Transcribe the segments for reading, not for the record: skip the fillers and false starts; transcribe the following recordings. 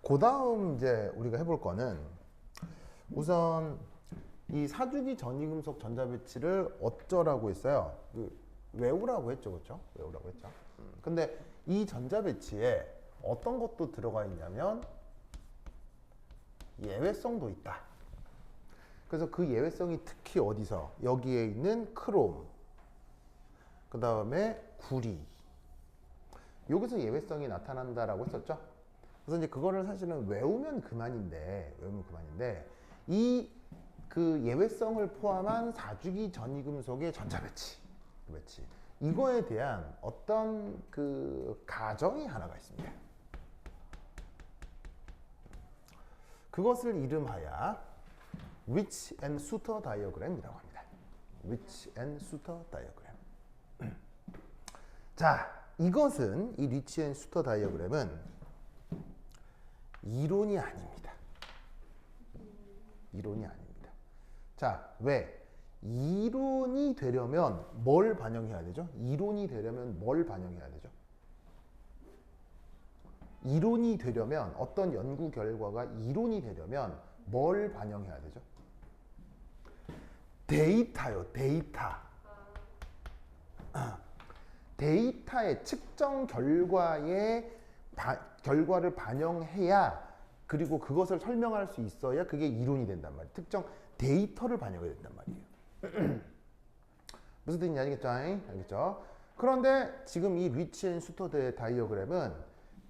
그 다음 이제 우리가 해볼 거는 우선 이 사주기 전이금속 전자배치를 어쩌라고 했어요? 외우라고 했죠, 그렇죠? 외우라고 했죠. 근데 이 전자배치에 어떤 것도 들어가 있냐면 예외성도 있다. 그래서 그 예외성이 특히 어디서? 여기에 있는 크롬, 그 다음에 구리. 여기서 예외성이 나타난다라고 했었죠. 그래서 이제 그거를 사실은 외우면 그만인데, 이 그 예외성을 포함한 사주기 전이금속의 전자배치, 이거에 대한 어떤 그 가정이 하나가 있습니다. 그것을 이름하여 리치 앤 수터 다이어그램이라고 합니다. 리치 앤 수터 다이어그램. 자, 이것은 이 리치 앤 수터 다이어그램은 이론이 아닙니다. 이론이 아닙니다. 자, 왜? 이론이 되려면 뭘 반영해야 되죠? 이론이 되려면 뭘 반영해야 되죠? 이론이 되려면 어떤 연구 결과가 이론이 되려면 뭘 반영해야 되죠? 데이터요, 데이터. 데이터의 측정 결과의 결과를 반영해야 그리고 그것을 설명할 수 있어야 그게 이론이 된단 말이에요. 특정 데이터를 반영해야 된단 말이에요. 무슨 뜻인지 알겠죠? 알겠죠? 그런데 지금 이 리치 앤 수터 다이어그램은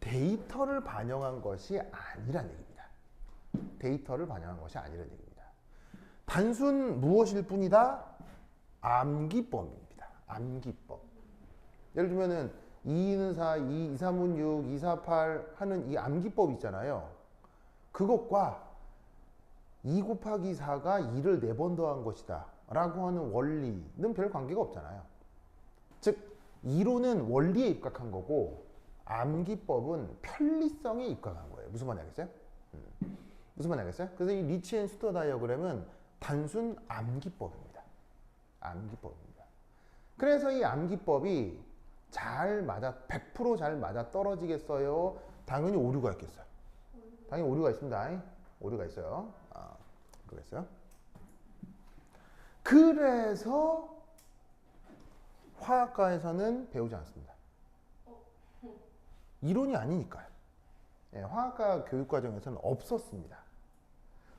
데이터를 반영한 것이 아니란 얘기입니다. 데이터를 반영한 것이 아니란 얘기입니다. 단순 무엇일 뿐이다? 암기법입니다. 암기법. 예를 들면은 2는 4, 2, 3은 6, 2, 4, 8 하는 이 암기법 있잖아요. 그것과 2 곱하기 4가 2를 4번 더한 것이다 라고 하는 원리는 별 관계가 없잖아요. 즉 이론은 원리에 입각한 거고 암기법은 편리성에 입각한 거예요. 무슨 말인지 알겠어요? 무슨 말인지 알겠어요? 그래서 이 리치 앤 수터 다이어그램은 단순 암기법입니다. 암기법입니다. 그래서 이 암기법이 잘 맞아 100% 잘 맞아 떨어지겠어요? 당연히 오류가 있겠어요. 당연히 오류가 있습니다. 오류가 있어요. 오류가 있어요. 그래서 화학과에서는 배우지 않습니다. 이론이 아니니까요. 예, 화학과 교육과정에서는 없었습니다.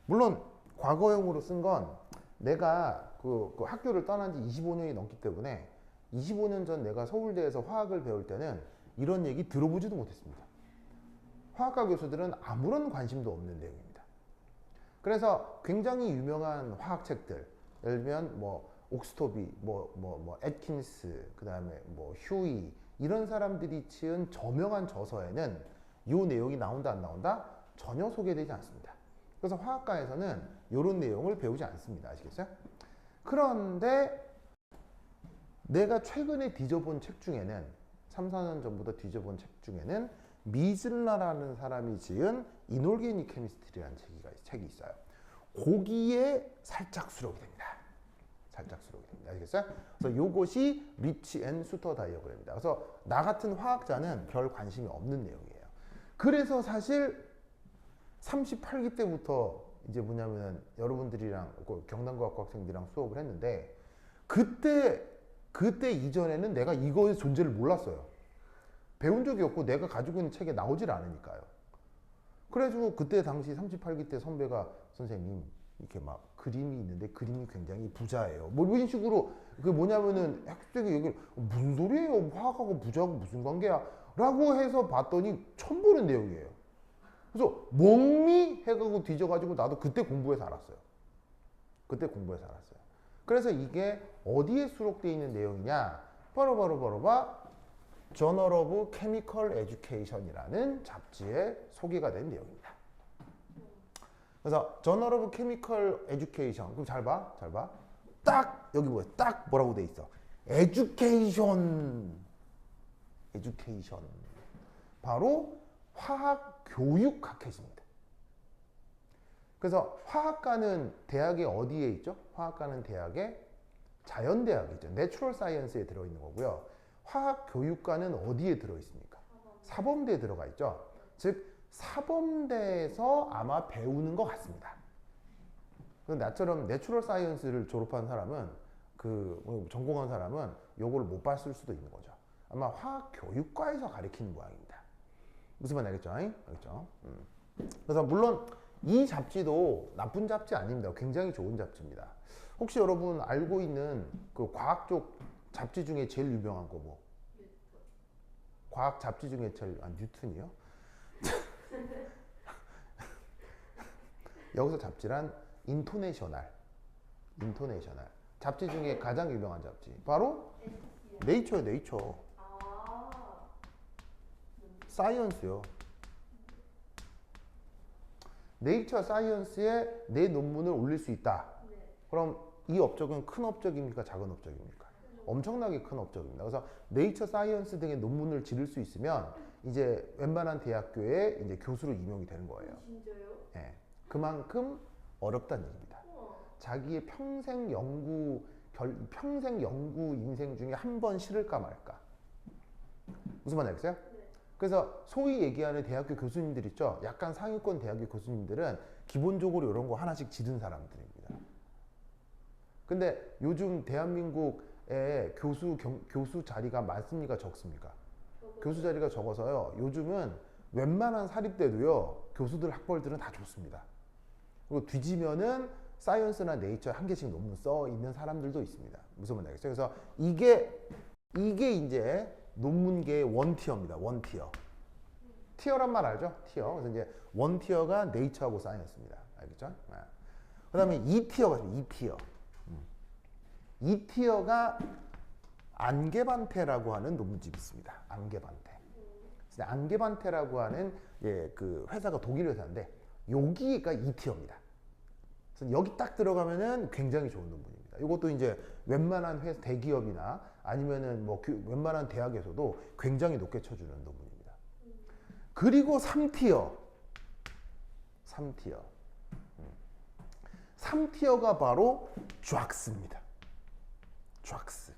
물론 과거형으로 쓴 건 내가 그 학교를 떠난 지 25년이 넘기 때문에 25년 전 내가 서울대에서 화학을 배울 때는 이런 얘기 들어보지도 못했습니다. 화학과 교수들은 아무런 관심도 없는 내용입니다. 그래서 굉장히 유명한 화학책들, 예를 들면 뭐 옥스토비, 애킨스, 그 다음에 뭐 휴이 이런 사람들이 지은 저명한 저서에는 이 내용이 나온다 안 나온다? 전혀 소개되지 않습니다. 그래서 화학과에서는 이런 내용을 배우지 않습니다. 아시겠어요? 그런데 내가 최근에 뒤져본 책 중에는 3, 4년 전부터 뒤져본 책 중에는 미즐라라는 사람이 지은 이놀게닉 케미스트리라는 책이 있어요. 거기에 살짝 수록이 됩니다. 살짝 수록이 됩니다. 아시겠어요? 그래서 이것이 리치 앤 수터 다이어그램입니다. 그래서 나 같은 화학자는 별 관심이 없는 내용이에요. 그래서 사실 38기 때부터 이제 뭐냐면 여러분들이랑 경남고학과 학생들이랑 수업을 했는데 그때 이전에는 내가 이거의 존재를 몰랐어요. 배운 적이 없고 내가 가지고 있는 책에 나오질 않으니까요. 그래가지고 그때 당시 38기 때 선배가 선생님 이렇게 막 그림이 있는데 그림이 굉장히 부자예요. 뭐 이런 식으로 그 뭐냐면은 학생이 얘기를 무슨 소리예요? 화학하고 부자하고 무슨 관계야? 라고 해서 봤더니 처음 보는 내용이에요. 그래서 멍미 해가지고 뒤져가지고 나도 그때 공부해서 알았어요. 그때 공부해서 알았어요. 그래서 이게 어디에 수록되어 있는 내용이냐? 바로 Journal of Chemical Education이라는 잡지에 소개가 된 내용입니다. 그래서 Journal of Chemical Education. 그럼 잘 봐. 딱 여기 뭐야? 딱 뭐라고 돼 있어? Education. 바로 화학 교육 학회지입니다. 그래서 화학과는 대학에 어디에 있죠? 화학과는 대학에 자연대학이죠. 내추럴 사이언스에 들어있는 거고요. 화학교육과는 어디에 들어있습니까? 사범대에 들어가 있죠. 즉 사범대에서 아마 배우는 것 같습니다. 나처럼 내추럴 사이언스를 졸업한 사람은 전공한 사람은 요걸 못 봤을 수도 있는 거죠. 아마 화학 교육과에서 가르치는 모양입니다. 무슨 말인지 알겠죠? 알겠죠? 그래서 물론 이 잡지도 나쁜 잡지 아닙니다. 굉장히 좋은 잡지입니다. 혹시 여러분 알고 있는 그 과학 쪽 잡지 중에 제일 유명한 거 뭐? 과학 잡지 중에 제일 뉴턴이요? 여기서 잡지란 인터내셔널 잡지 중에 가장 유명한 잡지 바로 네이처요. 네이처 사이언스요. 네이처 사이언스에 내 논문을 올릴 수 있다. 그럼 이 업적은 큰 업적입니까? 작은 업적입니까? 엄청나게 큰 업적입니다. 그래서 네이처 사이언스 등의 논문을 지를 수 있으면 이제 웬만한 대학교에 이제 교수로 임용이 되는 거예요. 진짜요? 예. 그만큼 어렵다는 얘기입니다. 자기의 평생 연구 인생 중에 한 번 실을까 말까. 무슨 말인지 알겠어요? 그래서 소위 얘기하는 대학교 교수님들 있죠. 약간 상위권 대학교 교수님들은 기본적으로 이런 거 하나씩 지른 사람들입니다. 근데 요즘 대한민국에 교수 자리가 많습니까? 적습니까? 교수 자리가 적어서요. 요즘은 웬만한 사립대도요. 교수들 학벌들은 다 좋습니다. 그리고 뒤지면은 사이언스나 네이처에 한 개씩 논문 써 있는 사람들도 있습니다. 무슨 말인지 알겠어요? 그래서 이게 이제 논문계의 원티어입니다. 원티어. 티어란 말 알죠? 티어. 그래서 이제 원티어가 네이처하고 사이언스입니다. 알겠죠? 그 다음에 2티어가 있습니다. 2티어. 2티어가 안게반테라고 하는 논문집이 있습니다. 안게반테. 안게반테라고 하는 그 회사가 독일 회사인데 여기가 2티어입니다. 그래서 여기 딱 들어가면은 굉장히 좋은 논문입니다. 이것도 이제 웬만한 대기업이나 아니면은 뭐 웬만한 대학에서도 굉장히 높게 쳐주는 논문입니다. 그리고 3티어. 3티어가 바로 잭스입니다. 잭스.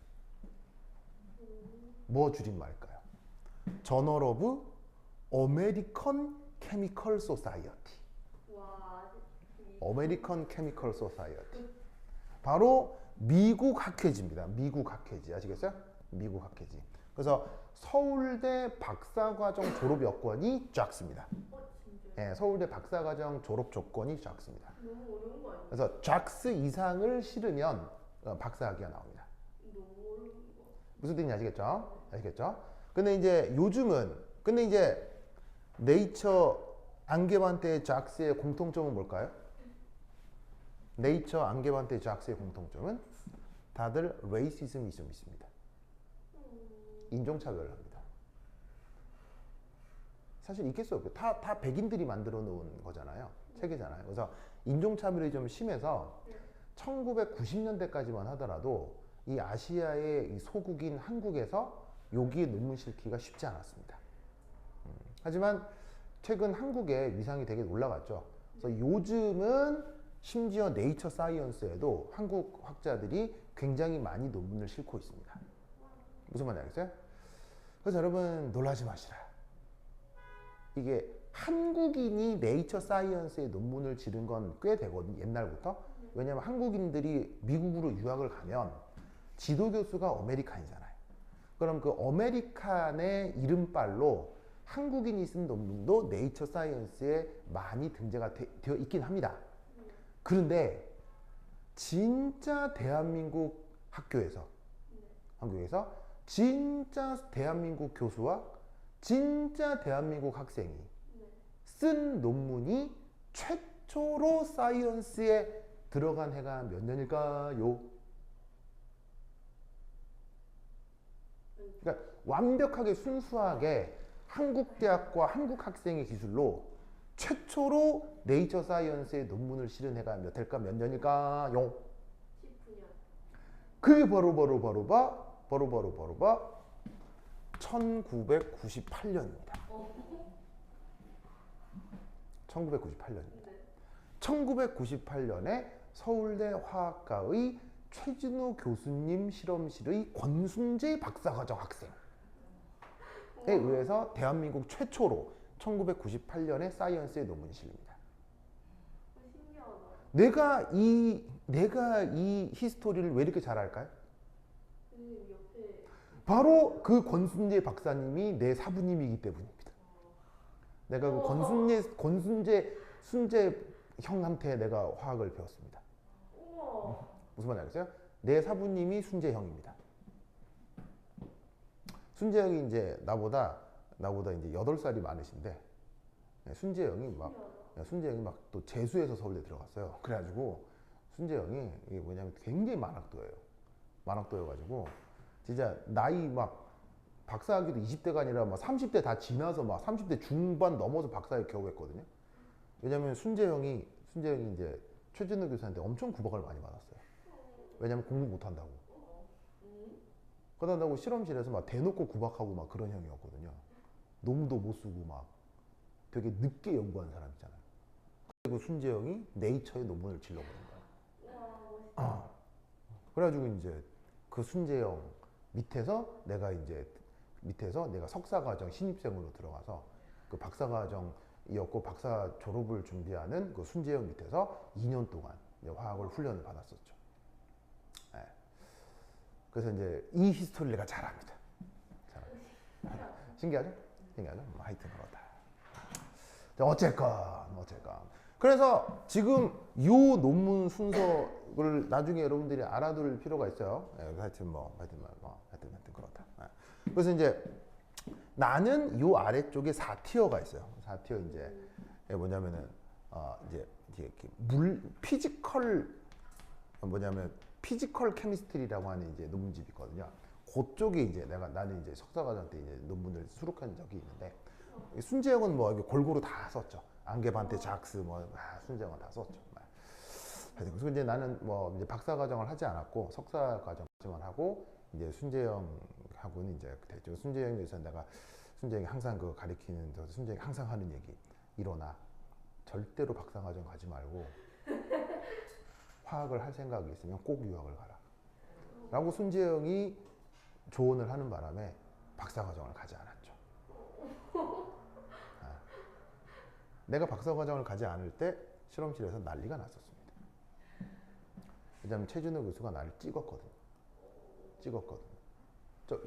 뭐 줄임말일까요? 저널 오브 어메리컨 케미컬 소사이어티. 어메리컨 케미컬 소사이어티. 바로 미국 학회지입니다. 미국 학회지. 아시겠어요? 미국 학회지. 그래서 서울대 박사과정 졸업 여건이 잭스입니다. 네, 서울대 박사과정 졸업 조건이 잭스입니다. 너무 어려운 거 아니에요? 그래서 잭스 이상을 실으면 박사학위가 나옵니다. 너무 어려운 거. 무슨 뜻인지 아시겠죠? 아시겠죠? 근데 이제 네이처 안게반테 잭스의 공통점은 뭘까요? 네이처 안게반테 잭스의 공통점은 다들 레이시즘이 좀 있습니다. 인종차별을 합니다. 사실 있겠어요. 다 백인들이 만들어 놓은 거잖아요. 세계잖아요. 그래서 인종차별이 좀 심해서 1990년대까지만 하더라도 이 아시아의 이 소국인 한국에서 여기에 논문 실기가 쉽지 않았습니다. 하지만 최근 한국의 위상이 되게 올라갔죠. 그래서 요즘은 심지어 네이처 사이언스에도 한국 학자들이 굉장히 많이 논문을 싣고 있습니다. 무슨 말인지 알겠어요? 그래서 여러분 놀라지 마시라. 이게 한국인이 네이처 사이언스의 논문을 지른 건 꽤 되거든요. 옛날부터. 왜냐하면 한국인들이 미국으로 유학을 가면 지도 교수가 아메리칸이잖아요. 그럼 그 아메리칸의 이름빨로 한국인이 쓴 논문도 네이처 사이언스에 많이 등재가 되어 있긴 합니다. 그런데 진짜 대한민국 학교에서 진짜 대한민국 교수와 진짜 대한민국 학생이 쓴 논문이 최초로 사이언스에 들어간 해가 몇 년일까요? 그러니까 완벽하게 순수하게 한국 대학과 한국 학생의 기술로 최초로 네이처 사이언스의 논문을 실은 해가 몇 해일까? 몇 년일까요? 19년. 그게 바로 1998년입니다. 1998년입니다. 1998년에 서울대 화학과의 최진우 교수님 실험실의 권순재 박사과정 학생에 의해서 대한민국 최초로 1998년에 사이언스의 논문이 실립니다. 신기하다. 내가 이 히스토리를 왜 이렇게 잘 알까요? 선생님 옆에 바로 그 권순재 박사님이 내 사부님이기 때문입니다. 내가 그 순재 형한테 내가 화학을 배웠습니다. 우와. 무슨 말인지 알겠어요? 내 사부님이 순재 형입니다. 순재 형이 이제 나보다 이제 8살이 많으신데 순재 형이 막 또 재수해서 서울대 들어갔어요. 그래가지고 순재 형이 이게 뭐냐면 굉장히 만학도예요. 만학도여가지고 진짜 나이 막 박사학위도 20대가 아니라 막 30대 다 지나서 막 30대 중반 넘어서 박사에 겨우 했거든요. 왜냐면 순재 형이 이제 최진우 교수한테 엄청 구박을 많이 받았어요. 왜냐면 공부 못 한다고. 그러다고 실험실에서 막 대놓고 구박하고 막 그런 형이었거든요. 논문도 못 쓰고 막 되게 늦게 연구한 사람이잖아요. 그리고 순재 형이 네이처에 논문을 질러버린 거예요. 우와, 멋있다. 그래가지고 이제 그 순재 형 밑에서 내가 석사과정 신입생으로 들어가서 그 박사과정이었고 박사 졸업을 준비하는 그 순재 형 밑에서 2년 동안 이제 화학을 훈련을 받았었죠. 네. 그래서 이제 이 히스토리를 내가 잘 압니다. 신기하죠? 신기하죠? 뭐 하여튼 그렇다. 자, 어쨌건. 그래서 지금 이 논문 순서를 나중에 여러분들이 알아둘 필요가 있어요. 네, 하여튼 그렇다. 네. 그래서 이제 나는 이 아래쪽에 4티어가 있어요. 4티어 이제 뭐냐면은 이제 이렇게 피지컬 케미스트리라고 하는 이제 논문집이 있거든요. 그쪽에 이제 나는 이제 석사과정 때 이제 논문을 수록한 적이 있는데 순재 형은 뭐 골고루 다 썼죠. 안개반테 작스 순재 형은 다 썼죠. 그래서 이제 나는 뭐 이제 박사과정을 하지 않았고 석사과정만 하고 이제 순재 형하고는 이제 됐죠. 순재 형에서 내가 순재 형이 항상 그 가리키는 저 순재 형이 항상 하는 얘기 일어나 절대로 박사과정 가지 말고 화학을 할 생각이 있으면 꼭 유학을 가라. 라고 순재 형이 조언을 하는 바람에 박사과정을 가지 않았죠. 내가 박사과정을 가지 않을 때 실험실에서 난리가 났었습니다. 왜냐하면 최준호 교수가 나를 찍었거든요.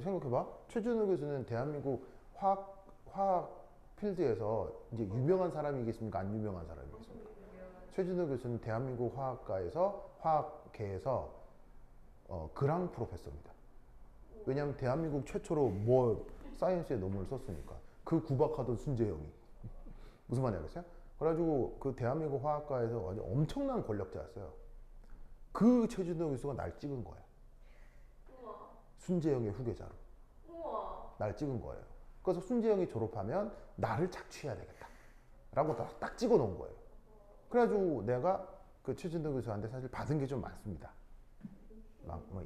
생각해봐. 최준호 교수는 대한민국 화학 필드에서 이제 유명한 사람이겠습니까? 안 유명한 사람이겠습니까? 최준호 교수는 대한민국 화학계에서 그랑 프로페서입니다. 왜냐하면 대한민국 최초로 사이언스의 논문을 썼으니까. 그 구박하던 순재 형이. 무슨 말인지 알겠어요? 그래가지고 그 대한민국 화학과에서 아주 엄청난 권력자였어요. 그 최준호 교수가 날 찍은 거예요. 우와. 순재 형의 후계자로. 우와. 날 찍은 거예요. 그래서 순재 형이 졸업하면 나를 착취해야 되겠다. 라고 딱 찍어 놓은 거예요. 그래가지고 내가 그 최준호 교수한테 사실 받은 게 좀 많습니다.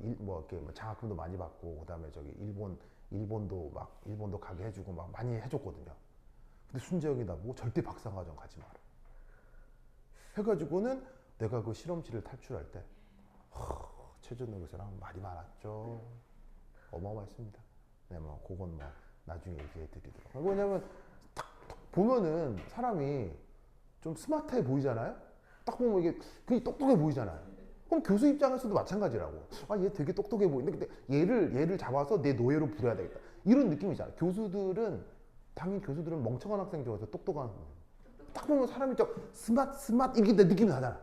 이렇게 장학금도 많이 받고, 그 다음에 저기 일본도 가게 해주고 막 많이 해줬거든요. 근데 순재 형이 나보고 절대 박사과정 가지 마라. 해가지고는 내가 그 실험실을 탈출할 때, 최준호 교수랑 말이 많았죠. 어마어마했습니다. 네, 그건 나중에 얘기해 드리도록. 왜냐면 딱 보면은 사람이 좀 스마트해 보이잖아요? 딱 보면 이게 굉장히 똑똑해 보이잖아요. 그럼 교수 입장에서도 마찬가지라고. 얘 되게 똑똑해 보이는데 근데 얘를 잡아서 내 노예로 부려야 되겠다. 이런 느낌이잖아요. 당연히 교수들은 멍청한 학생 좋아해서 똑똑한. 딱 보면 사람이 좀 스마트 이렇게 느낌이 나잖아.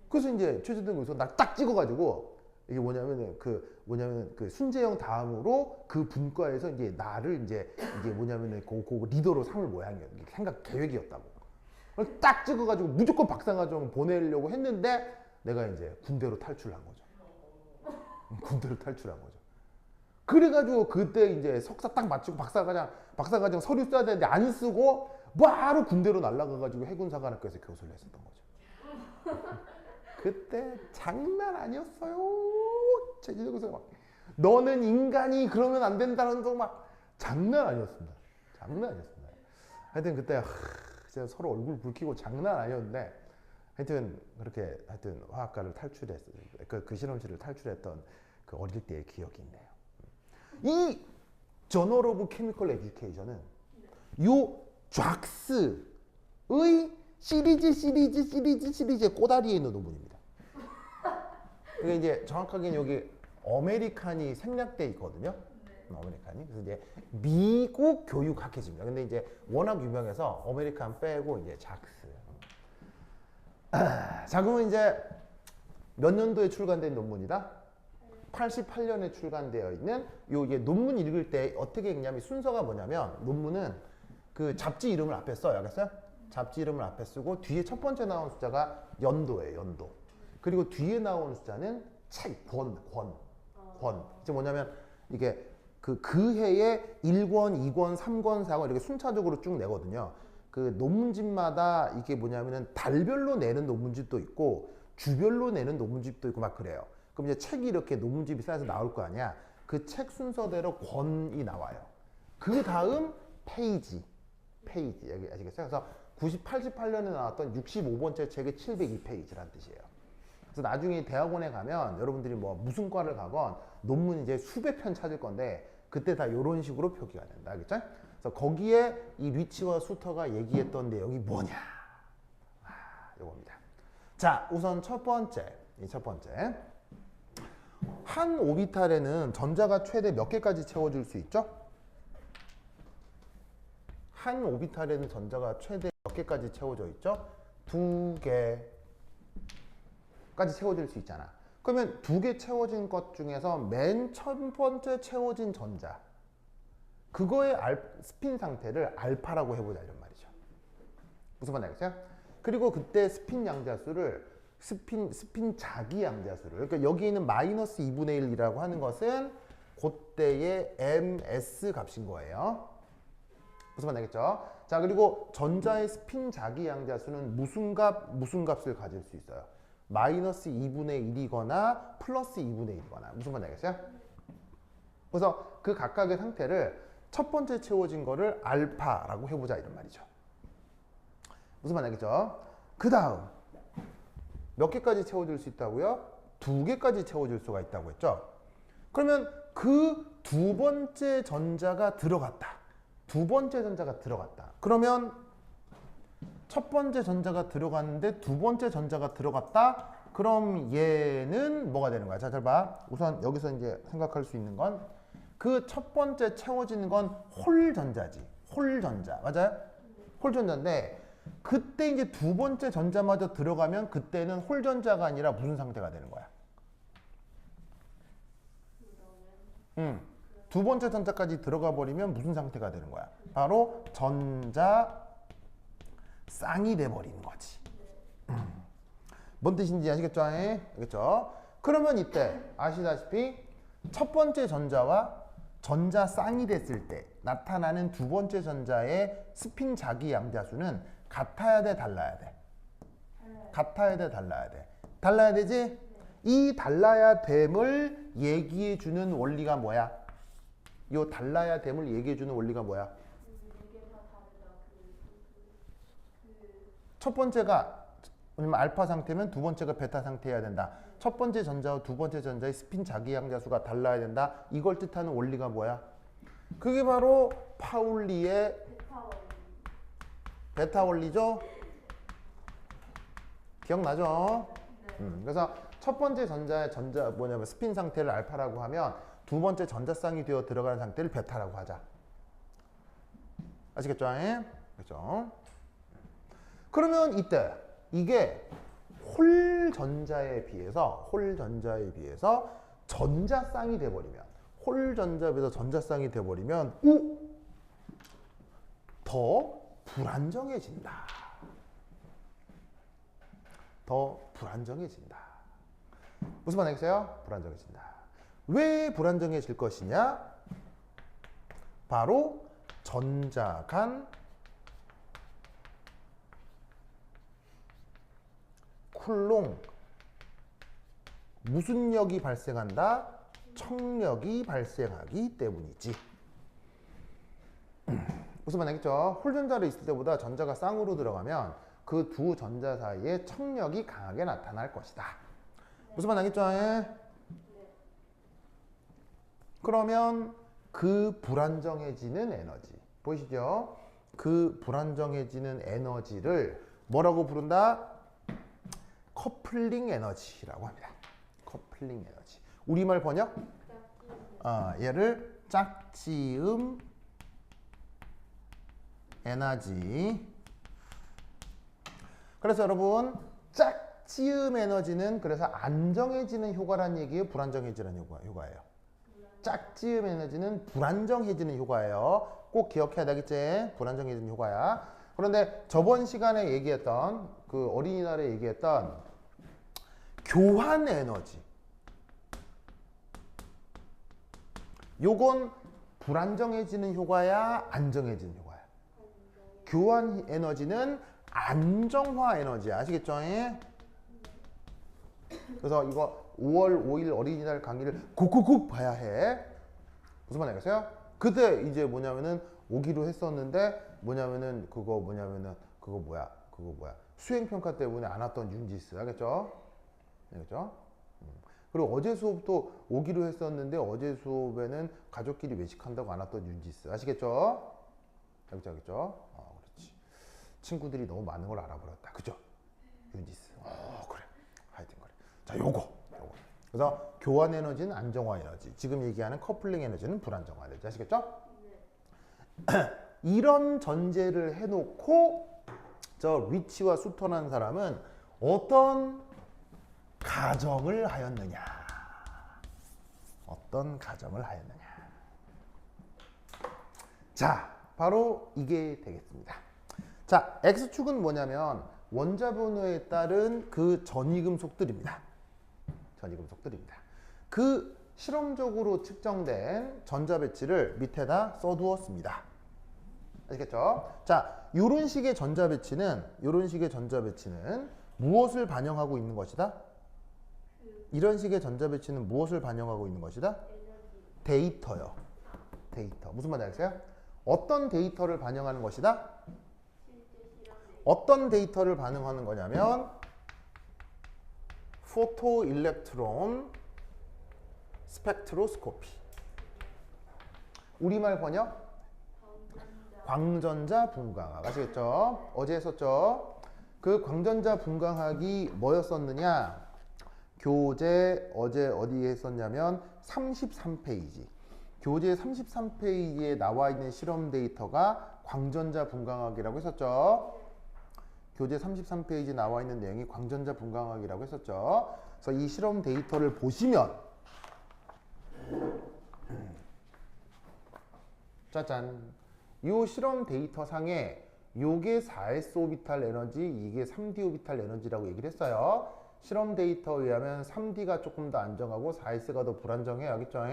그래서 이제 최준호 교수가 날 딱 찍어가지고 이게 뭐냐면 그 순재 형 다음으로 그 분과에서 이제 나를 이게 뭐냐면은 그 리더로 삼을 모양이에요. 계획이었다고. 딱 찍어가지고 무조건 박사과정 보내려고 했는데 내가 이제 군대로 탈출한 거죠. 그래가지고 그때 이제 석사 딱 마치고 박사과정 서류 써야 되는데 안 쓰고 바로 군대로 날아가가지고 해군사관학교에서 교수를 했었던 거죠. 그때 장난 아니었어요. 최진호 교수가 막 너는 인간이 그러면 안 된다는 거 막 장난 아니었습니다. 하여튼 그때 진짜 서로 얼굴 붉히고 장난 아니었는데 하여튼 그렇게 화학과를 탈출했어요. 그 실험실을 탈출했던 그 어릴 때의 기억이 있네요. 이 저널 오브 케미컬 에듀케이션은 요 쫙스의 시리즈의 꼬다리에 있는 논문입니다. 이게 이제 정확하게는 여기 어메리칸이 생략돼 있거든요. 어메리칸이. 그래서 이제 미국 교육 학회지입니다. 근데 이제 워낙 유명해서 어메리칸 빼고 이제 작스. 자, 그러면 이제 몇 년도에 출간된 논문이다? 88년에 출간되어 있는 요 이게 논문 읽을 때 어떻게 읽냐면 순서가 뭐냐면 논문은 그 잡지 이름을 앞에 써요. 알겠어요? 잡지 이름을 앞에 쓰고 뒤에 첫 번째 나온 숫자가 연도예요. 연도. 그리고 뒤에 나오는 숫자는 책, 권. 이제 뭐냐면 이게 그 해에 1권, 2권, 3권, 4권 이렇게 순차적으로 쭉 내거든요. 그 논문집마다 이게 뭐냐면은 달별로 내는 논문집도 있고 주별로 내는 논문집도 있고 막 그래요. 그럼 이제 책이 이렇게 논문집이 쌓여서 나올 거 아니야. 그 책 순서대로 권이 나와요. 그 다음 페이지 여기 아시겠어요? 그래서 88년에 나왔던 65번째 책이 702페이지란 뜻이에요. 그래서 나중에 대학원에 가면 여러분들이 뭐 무슨 과를 가건 논문 이제 수백 편 찾을 건데 그때 다 이런 식으로 표기가 된다. 알겠죠? 그래서 거기에 이 리치와 수터가 얘기했던 내용이 뭐냐? 요겁니다. 자, 우선 첫 번째. 한 오비탈에는 전자가 최대 몇 개까지 채워줄 수 있죠? 한 오비탈에는 전자가 최대 몇 개까지 채워져 있죠? 2개까지 채워질 수 있잖아. 그러면 2개 채워진 것 중에서 맨 첫 번째 채워진 전자 그거의 스핀 상태를 알파라고 해보자 이런 말이죠. 무슨 말인지 알겠어요? 그리고 그때 스핀 양자수를 스핀 자기 양자수를 그러니까 여기 있는 마이너스 2분의 1이라고 하는 것은 그때의 ms 값인 거예요. 무슨 말 알겠죠? 자, 그리고 전자의 스핀 자기 양자수는 무슨 값을 가질 수 있어요? 마이너스 2분의 1이거나 플러스 2분의 1이거나 무슨 말 알겠어요? 그래서 그 각각의 상태를 첫 번째 채워진 거를 알파라고 해보자 이런 말이죠. 무슨 말 알겠죠? 그 다음 몇 개까지 채워질 수 있다고요? 2개까지 채워질 수가 있다고 했죠? 그러면 그 두 번째 전자가 들어갔다. 그러면 첫 번째 전자가 들어갔는데 두 번째 전자가 들어갔다. 그럼 얘는 뭐가 되는 거야? 자, 잘 봐. 우선 여기서 이제 생각할 수 있는 건 그 첫 번째 채워지는 건 홀전자지. 홀전자. 맞아요? 홀전자인데 그때 이제 두 번째 전자마저 들어가면 그때는 홀전자가 아니라 무슨 상태가 되는 거야? 두 번째 전자까지 들어가 버리면 무슨 상태가 되는 거야? 바로 전자 쌍이 돼 버리는 거지. 뭔 뜻인지 아시겠죠? 알겠죠? 그러면 이때 아시다시피 첫 번째 전자와 전자 쌍이 됐을 때 나타나는 두 번째 전자의 스핀 자기 양자수는 같아야 돼, 달라야 돼? 같아야 돼, 달라야 돼? 달라야 되지? 이 달라야 됨을 얘기해 주는 원리가 뭐야? 이 달라야 됨을 얘기해 주는 원리가 뭐야? 첫 번째가 왜냐면 알파 상태면 두 번째가 베타 상태여야 된다. 첫 번째 전자와 두 번째 전자의 스핀 자기 양자수가 달라야 된다. 이걸 뜻하는 원리가 뭐야? 그게 바로 파울리의 베타 원리죠? 기억나죠? 그래서 첫 번째 전자의 뭐냐면 스핀 상태를 알파라고 하면 두 번째 전자쌍이 되어 들어가는 상태를 베타라고 하자. 아시겠죠? 그렇죠? 그러면 이때 이게 홀전자에 비해서 전자쌍이 돼버리면 홀전자에 비해서 전자쌍이 돼버리면 더 불안정해진다. 무슨 말 알겠어요? 불안정해진다. 왜 불안정해질 것이냐? 바로 전자 간 쿨롱 무슨 역이 발생한다? 청력이 발생하기 때문이지. 무슨 말 알겠죠? 홀전자를 있을 때보다 전자가 쌍으로 들어가면 그 두 전자 사이에 청력이 강하게 나타날 것이다. 무슨 말 알겠죠? 그러면 그 불안정해지는 에너지 보이시죠? 그 불안정해지는 에너지를 뭐라고 부른다? 커플링 에너지라고 합니다. 커플링 에너지. 우리말 번역? 얘를 짝지음 에너지. 그래서 여러분 짝지음 에너지는 그래서 안정해지는 효과란 얘기예요? 불안정해지는 효과예요? 짝지음 에너지는 불안정해지는 효과예요. 꼭 기억해야 되겠지? 불안정해지는 효과야. 그런데 저번 시간에 얘기했던 그 어린이날에 얘기했던 교환 에너지, 요건 불안정해지는 효과야, 안정해지는 효과야? 교환 에너지는 안정화 에너지야. 아시겠죠? 그래서 이거 5월 5일 어린이날 강의를 콕콕콕 봐야 해. 무슨 말 알겠어요? 그때 이제 뭐냐면은 오기로 했었는데 그거 뭐야 수행평가 때문에 안 왔던 윤지스. 알겠죠? 그리고 어제 수업도 오기로 했었는데 어제 수업에는 가족끼리 외식한다고 안 왔던 윤지스. 아시겠죠? 알겠죠? 그렇지. 친구들이 너무 많은 걸 알아버렸다. 그죠? 윤지스. 그래. 하여튼 그래. 자, 요거. 그래서 교환 에너지는 안정화 에너지. 지금 얘기하는 커플링 에너지는 불안정화 에너지. 아시겠죠? 네. 이런 전제를 해놓고 저 리치와 수턴한 사람은 어떤 가정을 하였느냐? 자, 바로 이게 되겠습니다. 자, X축은 뭐냐면 원자번호에 따른 그 전이금속들입니다. 그 실험적으로 측정된 전자배치를 밑에다 써두었습니다. 아시겠죠? 자, 이런 식의 전자배치는 무엇을 반영하고 있는 것이다? 이런 식의 전자배치는 무엇을 반영하고 있는 것이다? 데이터요. 데이터. 무슨 말인지 아세요? 어떤 데이터를 반영하는 것이다? 어떤 데이터를 반영하는 거냐면 포토 일렉트론 스펙트로스코피. 우리말 번역? 광전자 분광학. 아시겠죠? 어제 했었죠? 그 광전자 분광학이 뭐였었느냐? 교재 어제 어디에 했었냐면 33페이지. 교재 33페이지에 나와 있는 실험 데이터가 광전자 분광학이라고 했었죠? 교재 33페이지 나와 있는 내용이 광전자 분광학이라고 했었죠. 그래서 이 실험 데이터를 보시면 짜잔, 이 실험 데이터 상에 요게 4s 오비탈 에너지, 이게 3d 오비탈 에너지라고 얘기를 했어요. 실험 데이터에 의하면 3d가 조금 더 안정하고 4s가 더 불안정해요. 알겠죠?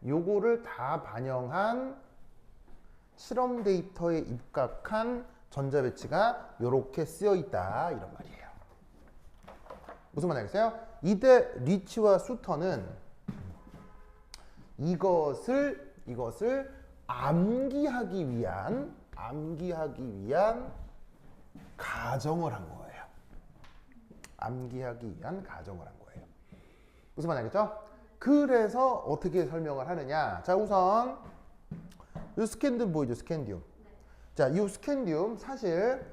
요거를 다 반영한 실험 데이터에 입각한 전자배치가 이렇게 쓰여 있다, 이런 말이에요. 무슨 말인지 알겠어요? 이때 리치와 수턴은 이것을 암기하기 위한 가정을 한 거예요. 암기하기 위한 가정을 한 거예요. 무슨 말인지 알겠죠? 그래서 어떻게 설명을 하느냐? 자, 우선 이 스캔듐 보이죠? 스캔듐. 자, 이 스캔듐 사실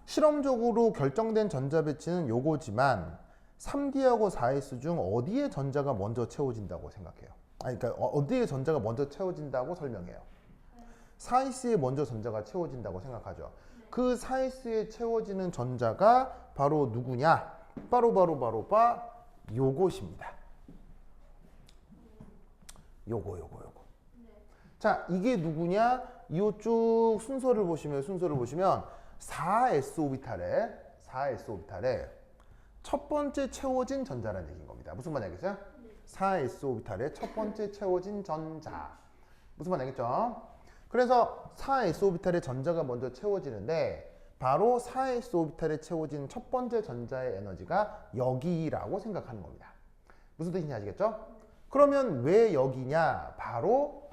실험적으로 결정된 전자배치는 요거지만 3D하고 4S 중 어디에 전자가 먼저 채워진다고 생각해요? 그러니까 어디에 전자가 먼저 채워진다고 설명해요? 4S에 먼저 전자가 채워진다고 생각하죠. 그 4S에 채워지는 전자가 바로 누구냐? 바로 요것입니다. 요거. 자, 이게 누구냐? 이쪽 순서를 보시면 4s 오비탈에 첫 번째 채워진 전자라는 얘기인 겁니다. 무슨 말인지 알겠어요? 4s 오비탈에 첫 번째 채워진 전자. 무슨 말인지 알겠죠? 그래서 4s 오비탈에 전자가 먼저 채워지는데 바로 4s 오비탈에 채워진 첫 번째 전자의 에너지가 여기라고 생각하는 겁니다. 무슨 뜻인지 아시겠죠? 그러면 왜 여기냐? 바로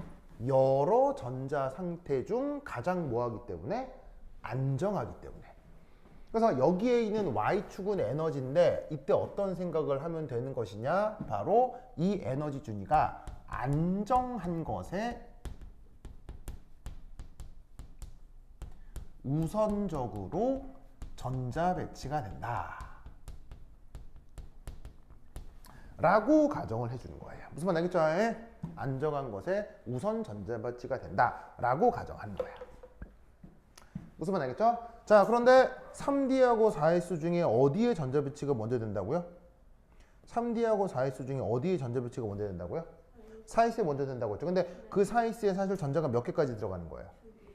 여러 전자 상태 중 가장 뭐하기 때문에? 안정하기 때문에. 그래서 여기에 있는 Y축은 에너지인데 이때 어떤 생각을 하면 되는 것이냐? 바로 이 에너지 준위가 안정한 것에 우선적으로 전자 배치가 된다. 라고 가정을 해주는 거예요. 무슨 말 알겠죠? 안정한 것에 우선 전자 배치가 된다. 라고 가정하는 거야. 무슨 말 알겠죠? 자, 그런데 3D하고 4S 중에 어디에 전자 배치가 먼저 된다고요? 3D하고 4S 중에 어디에 전자 배치가 먼저 된다고요? 4S에 먼저 된다고 했죠. 근데 그 4S에 사실 전자가 몇 개까지 들어가는 거예요?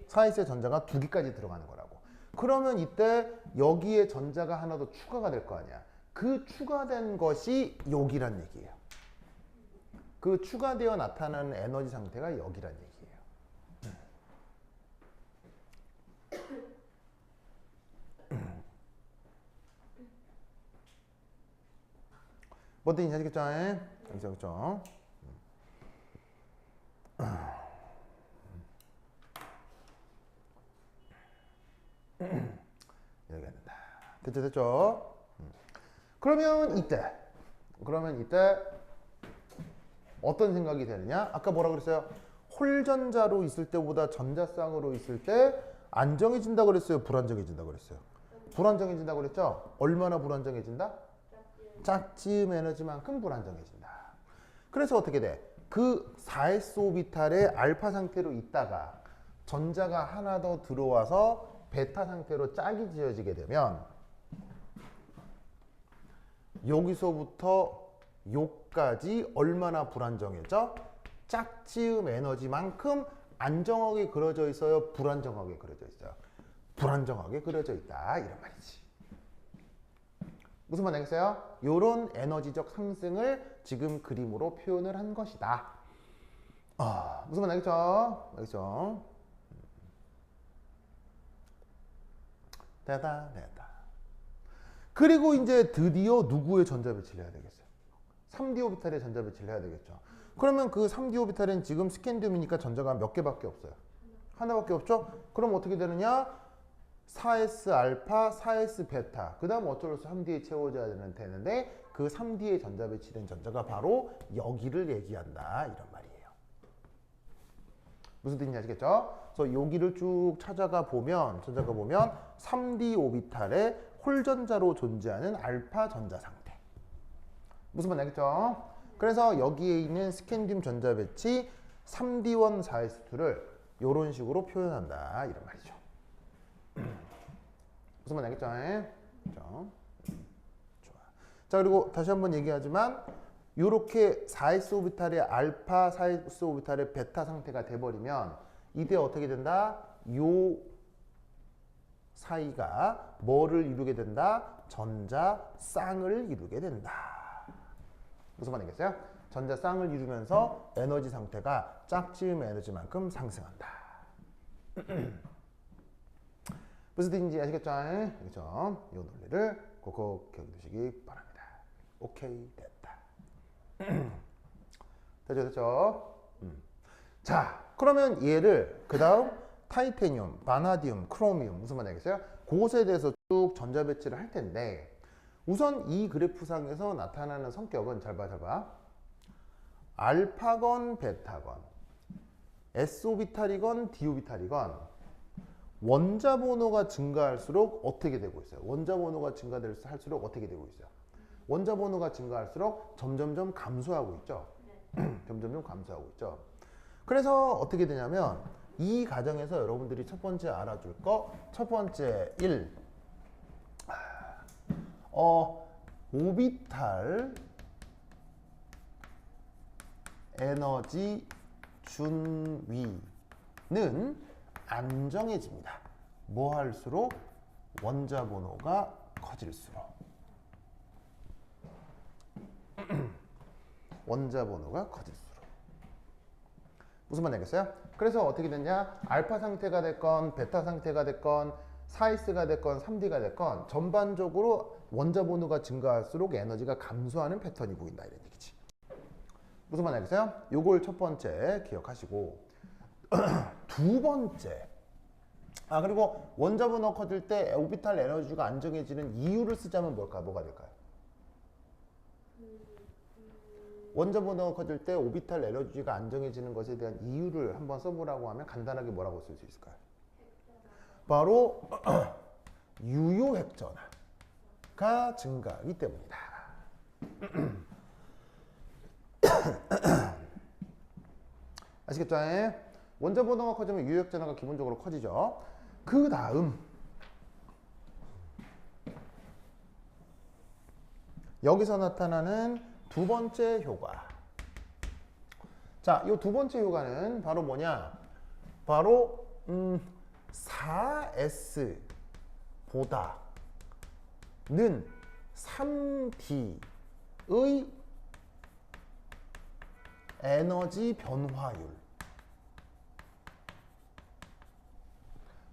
4S에 전자가 2개까지 들어가는 거라고. 그러면 이때 여기에 전자가 하나 더 추가가 될 거 아니야. 그 추가된 것이 여기란 얘기예요. 그 추가되어 나타나는 에너지 상태가 여기란 얘기예요. 뭔 뜻인지 아시겠죠? 여기서 그죠? 여기 된다. 됐죠, 됐죠? 그러면 이때 어떤 생각이 되느냐? 아까 뭐라 그랬어요? 홀전자로 있을 때보다 전자쌍으로 있을 때 안정해진다 그랬어요? 불안정해진다 그랬어요? 불안정해진다 그랬죠? 얼마나 불안정해진다? 짝지음 에너지만큼 불안정해진다. 그래서 어떻게 돼? 그 4s 오비탈의 알파 상태로 있다가 전자가 하나 더 들어와서 베타 상태로 짝이 지어지게 되면 여기서부터 요까지 얼마나 불안정해져? 짝지음 에너지만큼 안정하게 그려져 있어요? 불안정하게 그려져 있어요? 불안정하게 그려져 있다. 이런 말이지. 무슨 말 알겠어요? 요런 에너지적 상승을 지금 그림으로 표현을 한 것이다. 무슨 말 알겠죠? 알겠죠? 됐다. 그리고 이제 드디어 누구의 전자 배치를 해야 되겠어요? 3D 오비탈의 전자 배치를 해야 되겠죠. 그러면 그 3D 오비탈은 지금 스캔디움이니까 전자가 몇 개밖에 없어요? 하나밖에 없죠? 그럼 어떻게 되느냐? 4s 알파, 4s 베타. 그 다음 어쩔 수 3D에 채워져야 되는데 그 3D에 전자 배치된 전자가 바로 여기를 얘기한다. 이런 말이에요. 무슨 뜻인지 아시겠죠? 그래서 여기를 쭉 찾아가 보면 3D 오비탈의 홀전자로 존재하는 알파 전자 상태. 무슨 말 알겠죠? 그래서 여기에 있는 스캔디움 전자 배치 3D1 4s2를 이런 식으로 표현한다. 이런 말이죠. 무슨 말 알겠죠? 그렇죠? 좋아. 자, 그리고 다시 한번 얘기하지만 이렇게 4s 오비탈의 알파, 4s 오비탈의 베타 상태가 돼버리면 이때 어떻게 된다? 요 사이가 뭐를 이루게 된다? 전자 쌍을 이루게 된다. 무슨 말이겠어요? 전자 쌍을 이루면서 에너지 상태가 짝지음 에너지만큼 상승한다. 무슨 뜻인지 아시겠죠? 그렇죠? 이 논리를 꼭 기억해 두시기 바랍니다. 오케이, 됐다. 됐죠? 자, 그러면 얘를 그 다음 타이타늄, 바나디움, 크로미움 무슨 말이겠어요? 그것에 대해서 쭉 전자 배치를 할 텐데 우선 이 그래프상에서 나타나는 성격은 잘 봐. 알파건, 베타건, s오비탈이건 d오비탈이건 원자 번호가 증가할수록 어떻게 되고 있어요? 원자 번호가 증가할수록 어떻게 되고 있어요? 원자 번호가 증가할수록 점점점 감소하고 있죠. 점점점 감소하고 있죠. 그래서 어떻게 되냐면 이 과정에서 여러분들이 첫 번째 알아줄 거, 첫 번째 1. 오비탈 에너지 준위는 안정해집니다. 뭐 할수록? 원자 번호가 커질수록. 원자 번호가 커질수록. 무슨 말 되겠어요? 그래서 어떻게 됐냐? 알파 상태가 됐건 베타 상태가 됐건 4s가 됐건 3D가 됐건 전반적으로 원자 번호가 증가할수록 에너지가 감소하는 패턴이 보인다 이런 얘기지. 무슨 말 알겠어요? 요걸 첫 번째 기억하시고 두 번째 그리고 원자 번호 커질 때 오비탈 에너지가 안정해지는 이유를 쓰자면 뭐가 될까요? 원자 번호가 커질 때 오비탈 에너지가 안정해지는 것에 대한 이유를 한번 써보라고 하면 간단하게 뭐라고 쓸 수 있을까요? 바로 유효핵 전하가 증가하기 때문이다. 아시겠죠? 원자 번호가 커지면 유효핵 전하가 기본적으로 커지죠. 그 다음 여기서 나타나는 두 번째 효과. 자, 이 두 번째 효과는 바로 뭐냐? 바로 4S 보다는 3D의 에너지 변화율.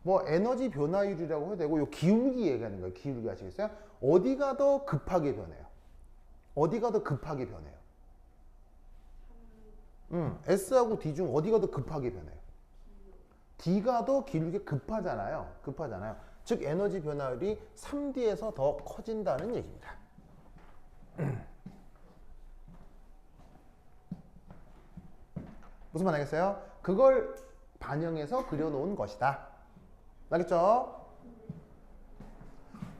뭐 에너지 변화율이라고 해도 되고 요 기울기 얘기하는 거예요. 기울기 아시겠어요? 어디가 더 급하게 변해요? 어디가 더 급하게 변해요? S하고 D 중 어디가 더 급하게 변해요? D가 더 기울기가 급하잖아요. 급하잖아요. 즉 에너지 변화율이 3D에서 더 커진다는 얘기입니다. 무슨 말 알겠어요? 그걸 반영해서 그려놓은 것이다. 알겠죠?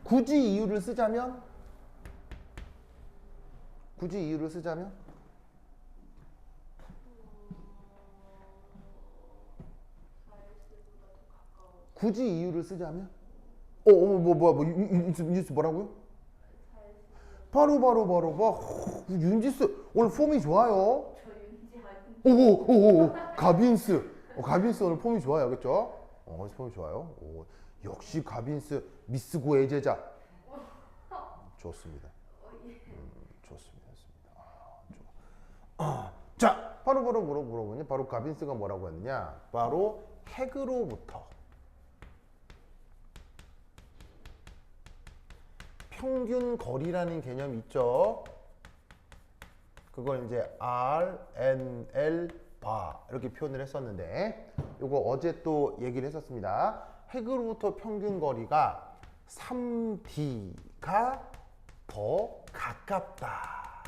굳이 이유를 쓰자면 윤지스 뭐라고요? 바로 윤지스 오늘 폼이 좋아요. 저 윤지 아닌데. 오오오오 가빈스 오늘 폼이 좋아요. 알겠죠? 폼이 좋아요. 역시 가빈스 미스 고의 제자. 좋습니다. 좋습니다. 자, 바로 물어보니 바로 가빈스가 뭐라고 했느냐? 바로 핵으로부터 평균 거리라는 개념이 있죠. 그걸 이제 R, N, L, 바 이렇게 표현을 했었는데 요거 어제 또 얘기를 했었습니다. 핵으로부터 평균 거리가 3D가 더 가깝다.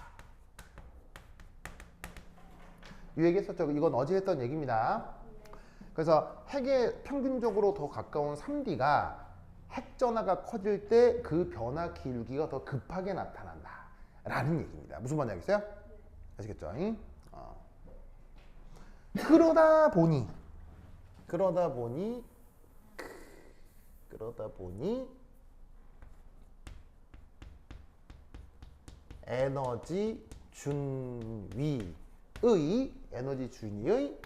이 얘기 했었죠. 이건 어제 했던 얘기입니다. 그래서 핵에 평균적으로 더 가까운 3D가 핵 전하가 커질 때 그 변화 기울기가 더 급하게 나타난다 라는 얘기입니다. 무슨 말인지 알겠어요? 아시겠죠? 그러다 보니 에너지 준위의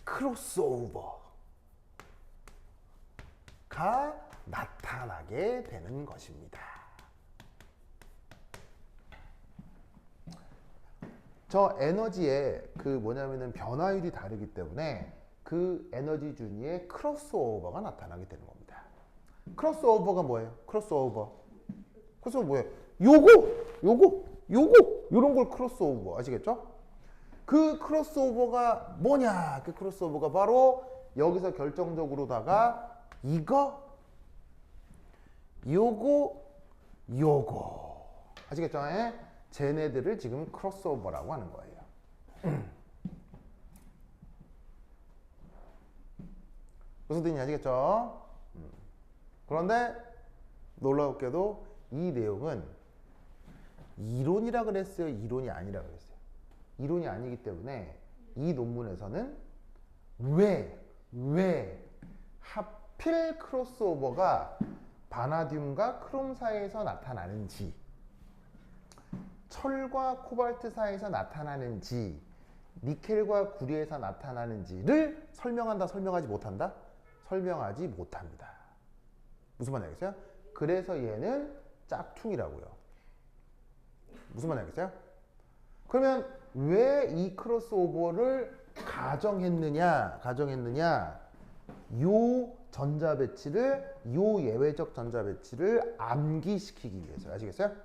크로스오버가 나타나게 되는 것입니다. 저 에너지의 그 뭐냐면은 변화율이 다르기 때문에 그 에너지 준위의 크로스오버가 나타나게 되는 겁니다. 크로스오버가 뭐예요? 크로스오버 뭐예요? 요거 요런 걸 크로스오버 아시겠죠? 그 크로스오버가 뭐냐? 그 크로스오버가 바로 여기서 결정적으로다가 요거 아시겠죠? 쟤네들을 지금 크로스오버라고 하는 거예요. 무슨 뜻인지 아시겠죠? 그런데 놀라웠게도 이 내용은 이론이라 그랬어요? 이론이 아니라 그랬어요? 이론이 아니기 때문에 이 논문에서는 왜 하필 크로스오버가 바나듐과 크롬 사이에서 나타나는지, 철과 코발트 사이에서 나타나는지, 니켈과 구리에서 나타나는지를 설명한다, 설명하지 못한다? 설명하지 못합니다. 무슨 말인지 알겠어요? 그래서 얘는 짝퉁이라고요. 무슨 말인지 알겠어요? 그러면 왜 이 크로스오버를 가정했느냐? 요 전자 배치를, 요 예외적 전자 배치를 암기시키기 위해서. 아시겠어요?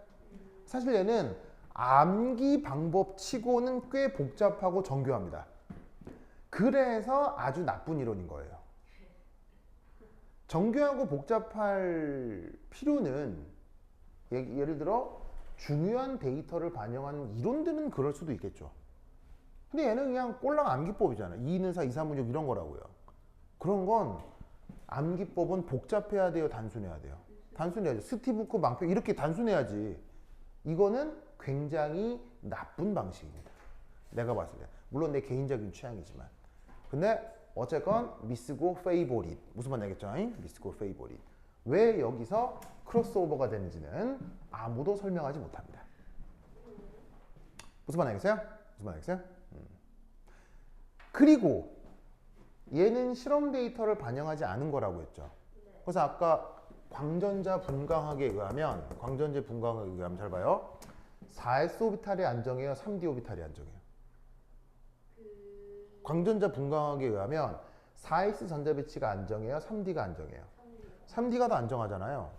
사실 얘는 암기 방법 치고는 꽤 복잡하고 정교합니다. 그래서 아주 나쁜 이론인 거예요. 정교하고 복잡할 필요는 예를 들어 중요한 데이터를 반영하는 이론들은 그럴 수도 있겠죠. 근데 얘는 그냥 꼴랑 암기법이잖아. 2, 2는 4, 2, 3은 6 이런 거라고요. 그런 건 암기법은 복잡해야 돼요, 단순해야 돼요? 단순해야죠. 스티브크 망표 이렇게 단순해야지. 이거는 굉장히 나쁜 방식입니다. 내가 봤을 때. 물론 내 개인적인 취향이지만. 근데 어쨌건 미스고 페이보릿. 무슨 말인지 알겠죠? 미스고 페이보릿. 왜 여기서 크로스오버가 되는지는 아무도 설명하지 못합니다. 무슨 말 알겠어요? 무슨 말 알겠어요? 그리고 얘는 실험 데이터를 반영하지 않은 거라고 했죠. 그래서 아까 광전자 분광학에 의하면 잘 봐요. 4s 오비탈이 안정해요? 3d 오비탈이 안정해요? 광전자 분광학에 의하면 4s 전자 배치가 안정해요? 3d가 안정해요? 3D가 더 안정하잖아요.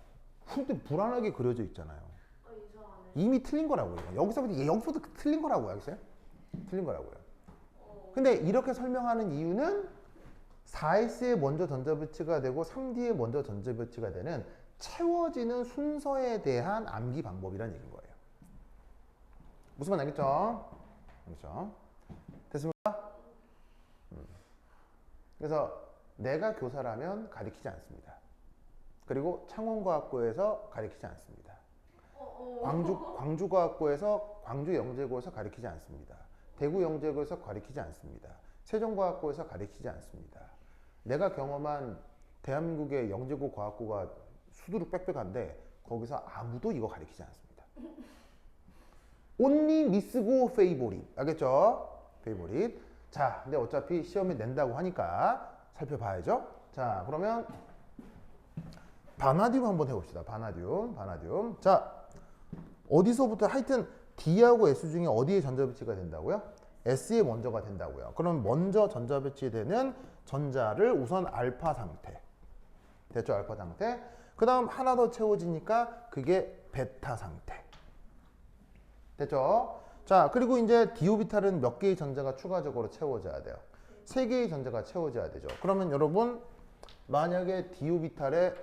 근데 불안하게 그려져 있잖아요. 이미 틀린 거라고요. 여기서부터 틀린 거라고요. 알겠어요? 틀린 거라고요. 근데 이렇게 설명하는 이유는 4S에 먼저 전자 배치가 되고 3D에 먼저 전자 배치가 되는 채워지는 순서에 대한 암기 방법이라는 얘기인 거예요. 무슨 말 알겠죠? 알겠죠? 됐습니까? 그래서 내가 교사라면 가르치지 않습니다. 그리고 창원과학고에서 가르치지 않습니다. 광주과학고에서 광주영재고에서 가르치지 않습니다. 대구영재고에서 가르치지 않습니다. 세종과학고에서 가르치지 않습니다. 내가 경험한 대한민국의 영재고 과학고가 수두룩 빽빽한데 거기서 아무도 이거 가르치지 않습니다. only 미스고 페이보릿. 알겠죠? 페이보릿. 자, 근데 어차피 시험에 낸다고 하니까 살펴봐야죠. 자, 그러면 바나듐 한번 해봅시다. 바나듐. 자, 어디서부터 하여튼 D하고 S 중에 어디에 전자 배치가 된다고요? S에 먼저가 된다고요. 그럼 먼저 전자 배치되는 전자를 우선 알파 상태. 됐죠? 알파 상태. 그 다음 하나 더 채워지니까 그게 베타 상태. 됐죠? 자, 그리고 이제 D 오비탈은 몇 개의 전자가 추가적으로 채워져야 돼요? 3개의 전자가 채워져야 되죠. 그러면 여러분 만약에 D 오비탈에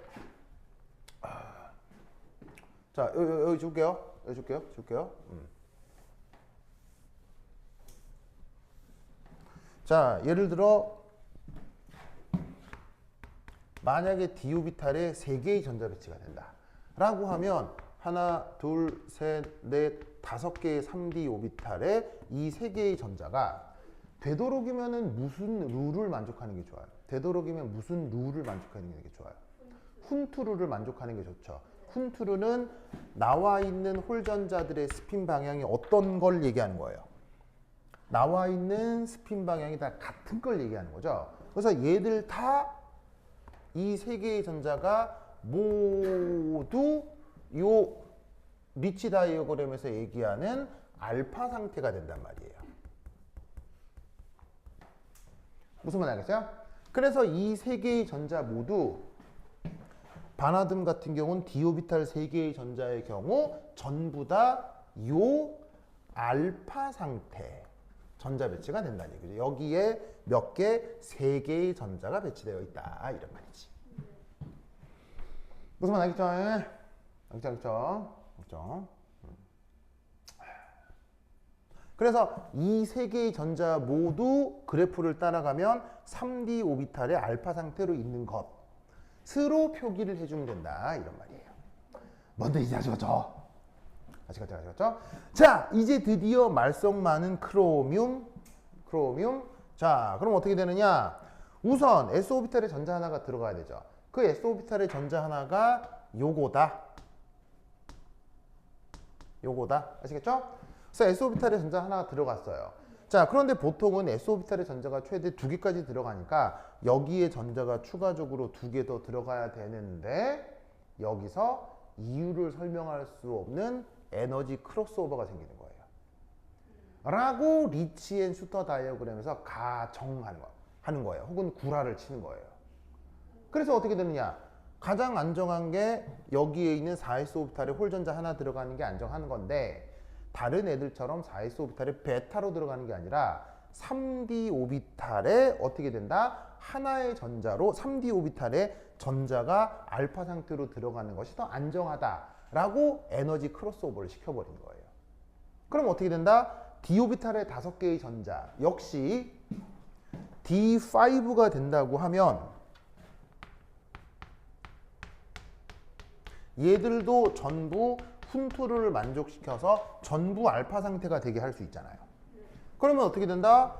자, 여기 줄게요. 자, 예를 들어 만약에 D 오비탈에 3개의 전자 배치가 된다 라고 하면 하나, 둘, 셋, 넷, 5개의 3D 오비탈에 이 3개의 전자가 되도록이면은 무슨 룰을 만족하는 게 좋아요? 되도록이면 무슨 룰을 만족하는 게 좋아요? 훈투 룰을 만족하는 게 좋죠. 훈투 룰은 나와 있는 홀전자들의 스핀 방향이 어떤 걸 얘기하는 거예요? 나와 있는 스핀 방향이 다 같은 걸 얘기하는 거죠. 그래서 얘들 다 이 3개의 전자가 모두 요 리치 다이어그램에서 얘기하는 알파 상태가 된단 말이에요. 무슨 말 알겠어요? 그래서 이 3개의 전자 모두 바나듐 같은 경우는 d 오비탈 3개의 전자의 경우 전부 다 요 알파 상태 전자 배치가 된다는 얘기죠. 여기에 몇 개? 3개의 전자가 배치되어 있다 이런 말이지. 무슨 말 알겠죠? 알겠죠? 그래서 이 3개의 전자 모두 그래프를 따라가면 3D 오비탈의 알파 상태로 있는 것으로 표기를 해주면 된다 이런 말이에요. 뭔데 이제 아시겠죠? 아시겠죠? 자, 이제 드디어 말썽 많은 크로미움. 자, 그럼 어떻게 되느냐? 우선 s 오비탈의 전자 하나가 들어가야 되죠. 그 s 오비탈의 전자 하나가 요거다. 아시겠죠? 그래서 s 오비탈의 전자 하나가 들어갔어요. 자, 그런데 보통은 s 오비탈의 전자가 최대 2개까지 들어가니까 여기에 전자가 추가적으로 2개 더 들어가야 되는데 여기서 이유를 설명할 수 없는 에너지 크로스오버가 생기는 거예요. 라고 리치 앤 슈터 다이어그램에서 가정하는 거예요. 혹은 구라를 치는 거예요. 그래서 어떻게 되느냐? 가장 안정한 게 여기에 있는 4s 오비탈에 홀전자 하나 들어가는 게 안정하는 건데 다른 애들처럼 4s 오비탈에 베타로 들어가는 게 아니라 3d 오비탈에 어떻게 된다? 하나의 전자로 3d 오비탈에 전자가 알파 상태로 들어가는 것이 더 안정하다라고 에너지 크로스오버를 시켜버린 거예요. 그럼 어떻게 된다? d 오비탈에 5개의 전자 역시 D5가 된다고 하면 얘들도 전부 훈투를 만족시켜서 전부 알파 상태가 되게 할 수 있잖아요. 그러면 어떻게 된다?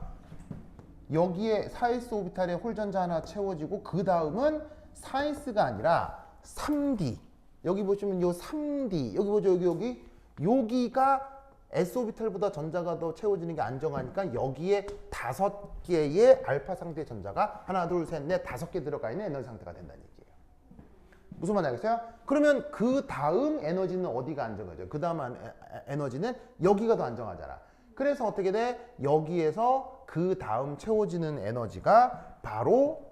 여기에 4s 오비탈에 홀전자 하나 채워지고 그 다음은 4s가 아니라 3d. 여기 보시면 요 3d 여기 보죠. 여기가 s 오비탈보다 전자가 더 채워지는 게 안정하니까 여기에 5개의 알파 상태 전자가 하나 둘 셋 넷 5개 들어가 있는 에너지 상태가 된다는 얘기예요. 무슨 말인지 알겠어요? 그러면 그 다음 에너지는 어디가 안정하죠? 그 다음 에너지는 여기가 더 안정하잖아. 그래서 어떻게 돼? 여기에서 그 다음 채워지는 에너지가 바로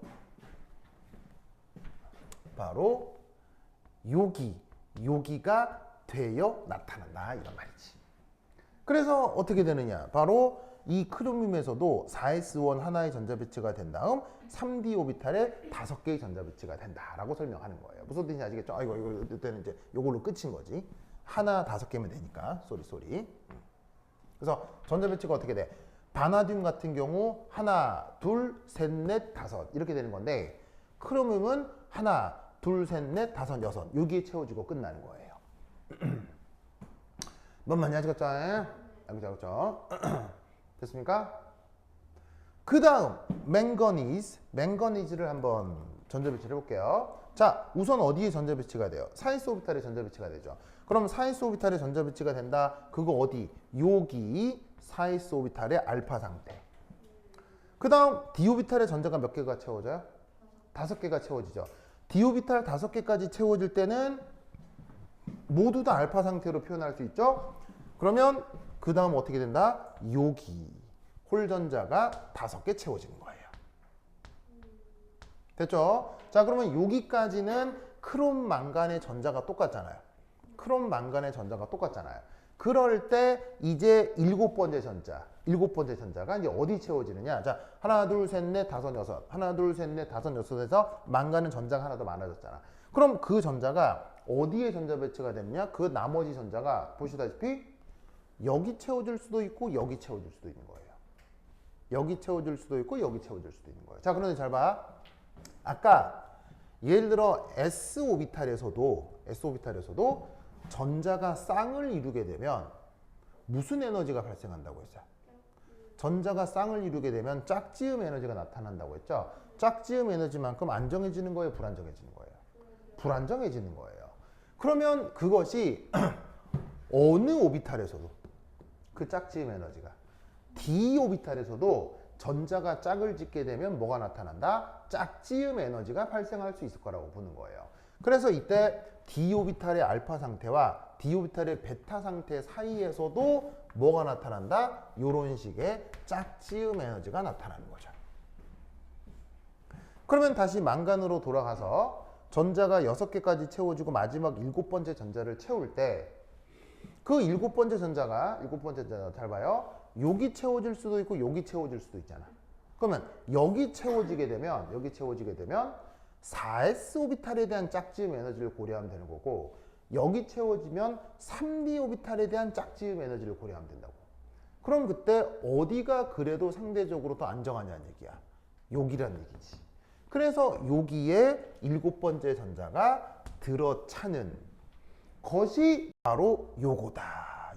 여기가 되어 나타난다 이런 말이지. 그래서 어떻게 되느냐? 바로 이 크롬륨에서도 4s1 하나의 전자 배치가 된 다음 3d 오비탈에 5개의 전자 배치가 된다라고 설명하는 거예요. 무슨 뜻인지 아시겠죠? 이거 이때는 이제 이걸로 끝인 거지. 하나 5개면 되니까. 쏘리. 그래서 전자 배치가 어떻게 돼? 바나듐 같은 경우 하나, 둘, 셋, 넷, 5 이렇게 되는 건데 크롬륨은 하나, 둘, 셋, 넷, 5, 6 여기에 채워지고 끝나는 거예요. 뭔 말인지 아시겠죠? 알겠죠? 됐습니까? 그 다음 맹거니즈를 한번 전자 배치를 해볼게요. 자, 우선 어디에 전자 배치가 돼요? 4s 오비탈에 전자 배치가 되죠. 그럼 4s 오비탈에 전자 배치가 된다. 그거 어디? 여기 4s 오비탈의 알파 상태. 그 다음 d 오비탈의 전자가 몇 개가 채워져요? 5개가 채워지죠. d 오비탈 5개까지 채워질 때는 모두 다 알파 상태로 표현할 수 있죠. 그러면 그 다음 어떻게 된다? 여기 홀전자가 5개 채워지는 거예요. 됐죠? 자, 그러면 여기까지는 크롬 망간의 전자가 똑같잖아요. 그럴 때 이제 7번째 전자가 이제 어디 채워지느냐? 자, 하나, 둘, 셋, 넷, 5, 6. 하나, 둘, 셋, 넷, 5, 6에서 망간은 전자가 하나 더 많아졌잖아. 그럼 그 전자가 어디에 전자 배치가 됐냐? 그 나머지 전자가 보시다시피 여기 채워질 수도 있고 여기 채워질 수도 있는 거예요. 여기 채워질 수도 있고 여기 채워질 수도 있는 거예요. 자, 그런데 잘 봐. 아까 예를 들어 s 오비탈에서도 전자가 쌍을 이루게 되면 무슨 에너지가 발생한다고 했어요? 전자가 쌍을 이루게 되면 짝지음 에너지가 나타난다고 했죠. 짝지음 에너지만큼 안정해지는 거예요, 불안정해지는 거예요? 불안정해지는 거예요. 그러면 그것이 어느 오비탈에서도 그 짝지음 에너지가 d 오비탈에서도 전자가 짝을 짓게 되면 뭐가 나타난다? 짝지음 에너지가 발생할 수 있을 거라고 보는 거예요. 그래서 이때 d 오비탈의 알파 상태와 d 오비탈의 베타 상태 사이에서도 뭐가 나타난다? 이런 식의 짝지음 에너지가 나타나는 거죠. 그러면 다시 망간으로 돌아가서 전자가 6개까지 채워지고 마지막 7번째 전자를 채울 때 그 7번째 전자가 잘 봐요. 여기 채워질 수도 있고 여기 채워질 수도 있잖아. 그러면 여기 채워지게 되면 4s 오비탈에 대한 짝지음 에너지를 고려하면 되는 거고 여기 채워지면 3d 오비탈에 대한 짝지음 에너지를 고려하면 된다고. 그럼 그때 어디가 그래도 상대적으로 더 안정하냐는 얘기야. 여기란 얘기지. 그래서 여기에 7번째 전자가 들어차는 것이 바로 요거다.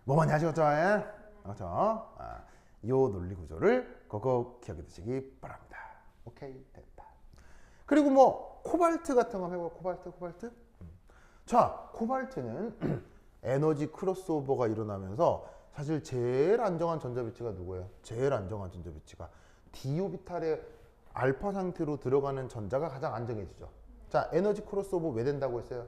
뭐 많이 하시겠죠? 그렇죠? 요 논리 구조를 꼭 기억해 두시기 바랍니다. 오케이, 됐다. 그리고 뭐 코발트 같은 거 해볼까요? 코발트? 자, 코발트는 에너지 크로스오버가 일어나면서 사실 제일 안정한 전자 배치가 누구예요? 제일 안정한 전자 배치가 d 오비탈의 알파 상태로 들어가는 전자가 가장 안정해지죠. 자, 에너지 크로스오버 왜 된다고 했어요?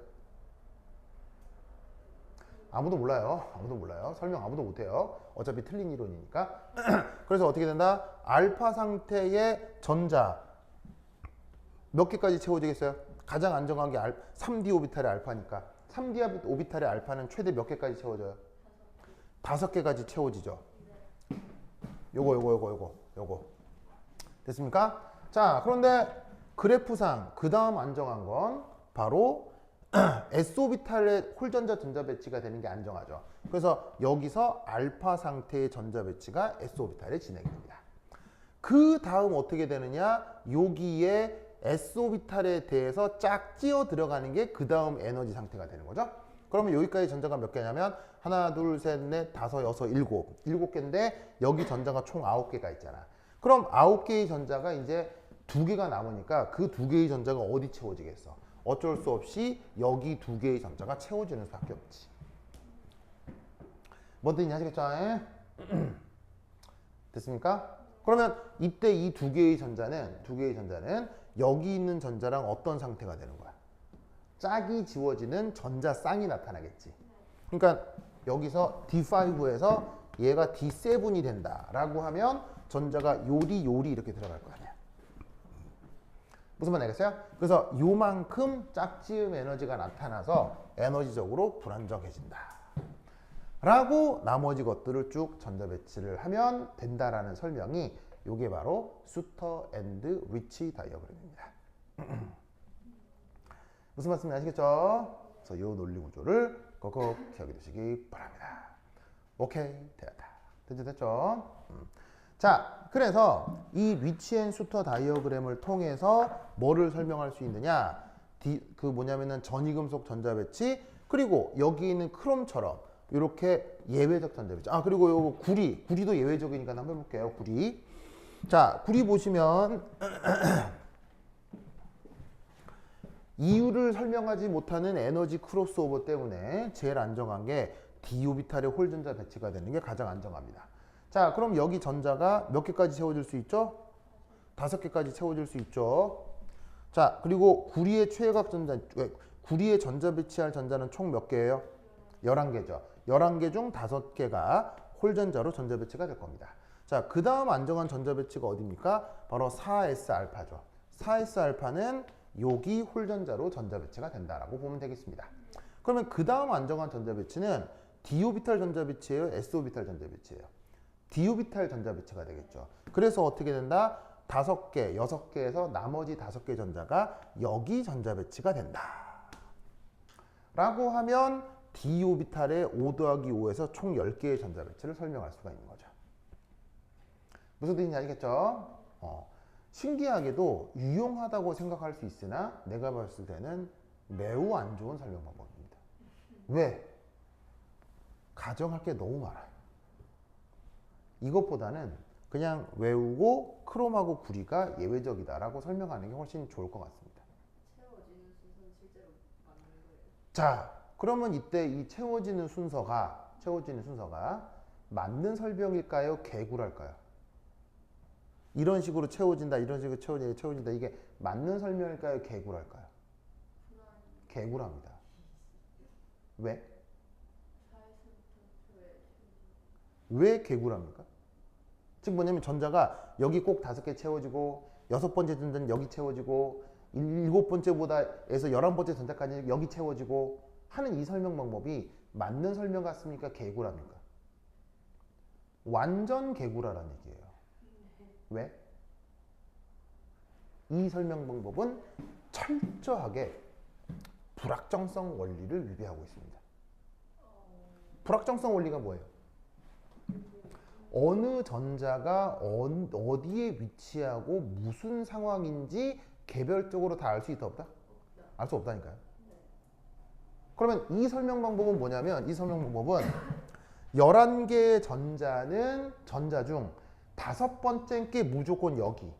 아무도 몰라요. 설명 아무도 못해요. 어차피 틀린 이론이니까. 그래서 어떻게 된다? 알파 상태의 전자 몇 개까지 채워지겠어요? 가장 안정한 게 3d 오비탈의 알파니까 3d 오비탈의 알파는 최대 몇 개까지 채워져요? 5개까지 채워지죠. 요거 됐습니까? 자, 그런데 그래프상 그 다음 안정한 건 바로 S오비탈의 홀전자 전자 배치가 되는 게 안정하죠. 그래서 여기서 알파 상태의 전자 배치가 S오비탈에 진행이 됩니다. 그 다음 어떻게 되느냐? 여기에 S오비탈에 대해서 짝지어 들어가는 게 그 다음 에너지 상태가 되는 거죠. 그러면 여기까지 전자가 몇 개냐면 하나, 둘, 셋, 넷, 다섯, 여섯, 일곱 개인데 여기 전자가 총 9개가 있잖아. 그럼 9개의 전자가 이제 2개가 남으니까 그 2개의 전자가 어디 채워지겠어? 어쩔 수 없이 여기 2개의 전자가 채워지는 수밖에 없지. 뭔 뜻인지 아시겠죠? 됐습니까? 그러면 이때 이 2개의 전자는 여기 있는 전자랑 어떤 상태가 되는 거야? 짝이 지워지는 전자 쌍이 나타나겠지. 그러니까 여기서 D5에서 얘가 D7이 된다라고 하면 전자가 요리 이렇게 들어갈 거 아니야. 무슨 말 알겠어요? 그래서 요만큼 짝지음 에너지가 나타나서 에너지적으로 불안정해진다. 라고 나머지 것들을 쭉 전자 배치를 하면 된다라는 설명이 요게 바로 수터 앤드 리치 다이어그램입니다. 무슨 말씀인지 아시겠죠? 그래서 요 논리 구조를 꼭꼭 기억해 두시기 바랍니다. 오케이, 되었다. 됐죠? 자, 그래서 이 리치 앤 수터 다이어그램을 통해서 뭐를 설명할 수 있느냐? 그 뭐냐면은 전이금속 전자 배치, 그리고 여기 있는 크롬처럼 이렇게 예외적 전자 배치. 아, 그리고 요거 구리도 예외적이니까 한번 해볼게요. 구리. 자, 구리 보시면 이유를 설명하지 못하는 에너지 크로스오버 때문에 제일 안정한 게 D오비탈의 홀전자 배치가 되는 게 가장 안정합니다. 자, 그럼 여기 전자가 몇 개까지 채워질 수 있죠? 5개까지 채워질 수 있죠. 자, 그리고 구리의 최외각 전자, 구리의 전자 배치할 전자는 총 몇 개예요? 11개죠. 11개 중 5개가 홀전자로 전자 배치가 될 겁니다. 자, 그 다음 안정한 전자 배치가 어디입니까? 바로 4s알파죠. 4s알파는 여기 홀전자로 전자 배치가 된다라고 보면 되겠습니다. 그러면 그 다음 안정한 전자 배치는 D오비탈 전자 배치예요? S오비탈 전자 배치예요? D오비탈 전자 배치가 되겠죠. 그래서 어떻게 된다? 5개, 6개에서 나머지 5개 전자가 여기 전자 배치가 된다. 라고 하면 D오비탈의 5 더하기 5에서 총 10개의 전자 배치를 설명할 수가 있는 거죠. 무슨 뜻인지 알겠죠? 신기하게도 유용하다고 생각할 수 있으나 내가 봤을 때는 매우 안 좋은 설명 방법입니다. 왜? 가정할 게 너무 많아요. 이것보다는 그냥 외우고 크롬하고 구리가 예외적이다라고 설명하는 게 훨씬 좋을 것 같습니다. 채워지는 순서는 실제로 맞는 거예요? 자, 그러면 이때 이 채워지는 순서가 맞는 설명일까요? 개구랄까요? 이런 식으로 채워진다, 이런 식으로 채워진다. 이게 맞는 설명일까요? 개구랄까요? 개구랍니다. 왜? 왜 개구랍니까? 즉 뭐냐면 전자가 여기 꼭 5개 채워지고 6번째 전자는 여기 채워지고 7번째보다에서 11번째 전자까지 여기 채워지고 하는 이 설명 방법이 맞는 설명 같습니까? 개구랍니까? 완전 개구라라는 얘기예요. 왜? 이 설명 방법은 철저하게 불확정성 원리를 위배하고 있습니다. 불확정성 원리가 뭐예요? 어느 전자가 어디에 위치하고 무슨 상황인지 개별적으로 다 알 수 있다 없다? 알 수 없다니까요. 그러면 이 설명 방법은 뭐냐면 이 설명 방법은 11개의 전자 중 5번째 게 무조건 여기,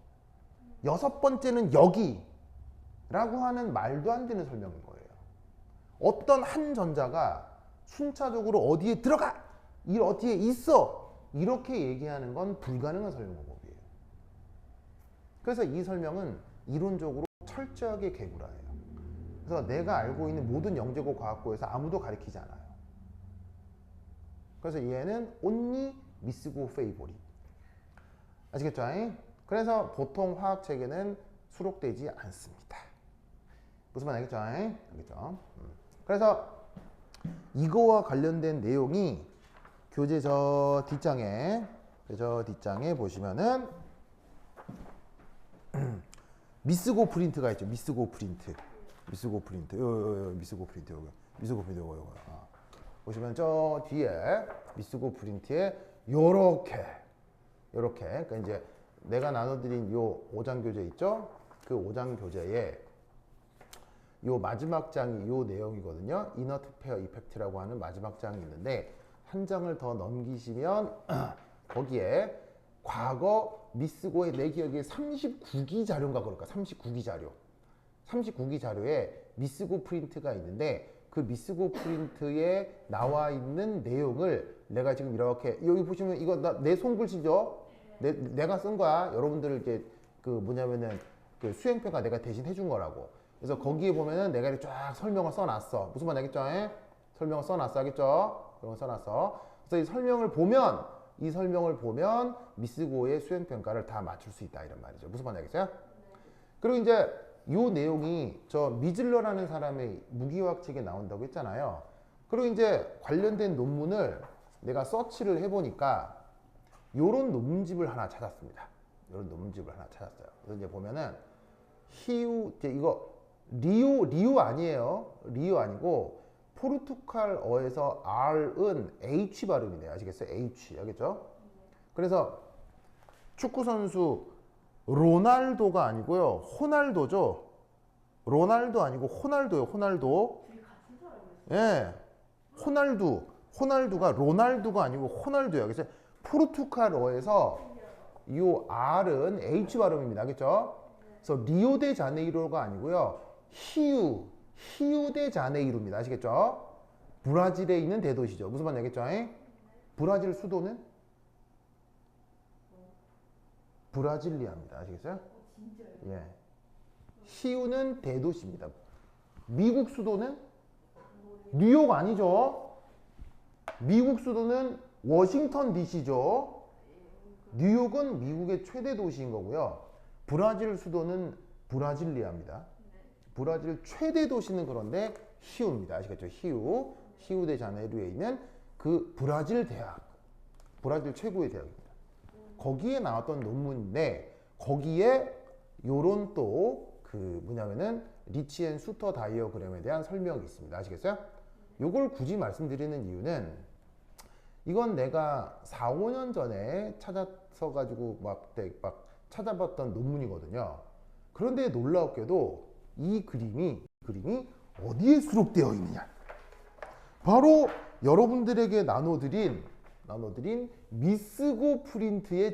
6번째는 여기 라고 하는 말도 안 되는 설명인 거예요. 어떤 한 전자가 순차적으로 어디에 들어가, 어디에 있어 이렇게 얘기하는 건 불가능한 설명 방법이에요. 그래서 이 설명은 이론적으로 철저하게 개구라예요. 그래서 내가 알고 있는 모든 영재고 과학고에서 아무도 가르치지 않아요. 그래서 얘는 only 미스고 페이보릿. 아시겠죠? 그래서 보통 화학 체계는 수록되지 않습니다. 무슨 말 알겠죠? 알겠죠? 그래서 이거와 관련된 내용이 교재 저 뒷장에 보시면은 미스고 프린트가 있죠. 미스고 프린트. 미스고 프린트. 미스고 프린트 여기. 미스고 프린트 요거. 보시면 저 뒤에 미스고 프린트에 요렇게 그러니까 이제 내가 나눠드린 요 5장 교재 있죠? 그 5장 교재에 요 마지막 장이 요 내용이거든요. 이너트 페어 이펙트라고 하는 마지막 장이 있는데 한 장을 더 넘기시면 거기에 과거 미스고의 내 기억에 39기 자료인가 그럴까? 39기 자료. 39기 자료에 미스고 프린트가 있는데 그 미스고 프린트에 나와 있는 내용을 내가 지금 이렇게 여기 보시면 이거 내 손글씨죠? 내가 쓴 거야. 여러분들 이렇게 그 뭐냐면은 그 수행평가 내가 대신 해준 거라고. 그래서 거기에 보면은 내가 이렇게 쫙 설명을 써놨어. 무슨 말 알겠죠? 설명을 써놨어. 알겠죠? 그런 거 써놨어. 그래서 이 설명을 보면 미스고의 수행평가를 다 맞출 수 있다 이런 말이죠. 무슨 말 알겠어요? 그리고 이제 요 내용이 저 미즐러라는 사람의 무기화학 책에 나온다고 했잖아요. 그리고 이제 관련된 논문을 내가 서치를 해보니까 요런 논문집을 하나 찾았습니다. 요런 논문집을 하나 찾았어요. 그래서 이제 보면은 이제 이거 리오 아니에요. 리오 아니고 포르투갈어에서 R은 H 발음이네요. 아시겠어요? H. 알겠죠? 그래서 축구 선수 로날도가 아니고요. 호날도죠. 로날도 아니고 호날도요. 호날도. 예. 호날두가 로날두가 아니고 호날두예요. 그래서 포르투갈어에서 이 R은 H 발음입니다. 알겠죠? 그래서 리오데자네이로가 아니고요. 히우데자네이로입니다. 아시겠죠? 브라질에 있는 대도시죠. 무슨 말인지 알겠죠? 브라질 수도는 브라질리아입니다. 아시겠어요? 예. 히우는 대도시입니다. 미국 수도는 뉴욕 아니죠? 미국 수도는 워싱턴 DC죠. 뉴욕은 미국의 최대 도시인 거고요. 브라질 수도는 브라질리아입니다. 브라질 최대 도시는 그런데 히우입니다. 아시겠죠? 히우데자네이루에 있는 그 브라질 대학, 브라질 최고의 대학입니다. 거기에 나왔던 논문인데 거기에 요런 또 그 뭐냐면은 리치 앤 수터 다이어그램에 대한 설명이 있습니다. 아시겠어요? 요걸 굳이 말씀드리는 이유는 이건 내가 4, 5년 전에 찾아서 가지고 막 찾아봤던 논문이거든요. 그런데 놀랍게도 이 그림이 어디에 수록되어 있느냐? 바로 여러분들에게 나눠드린 미스고 프린트에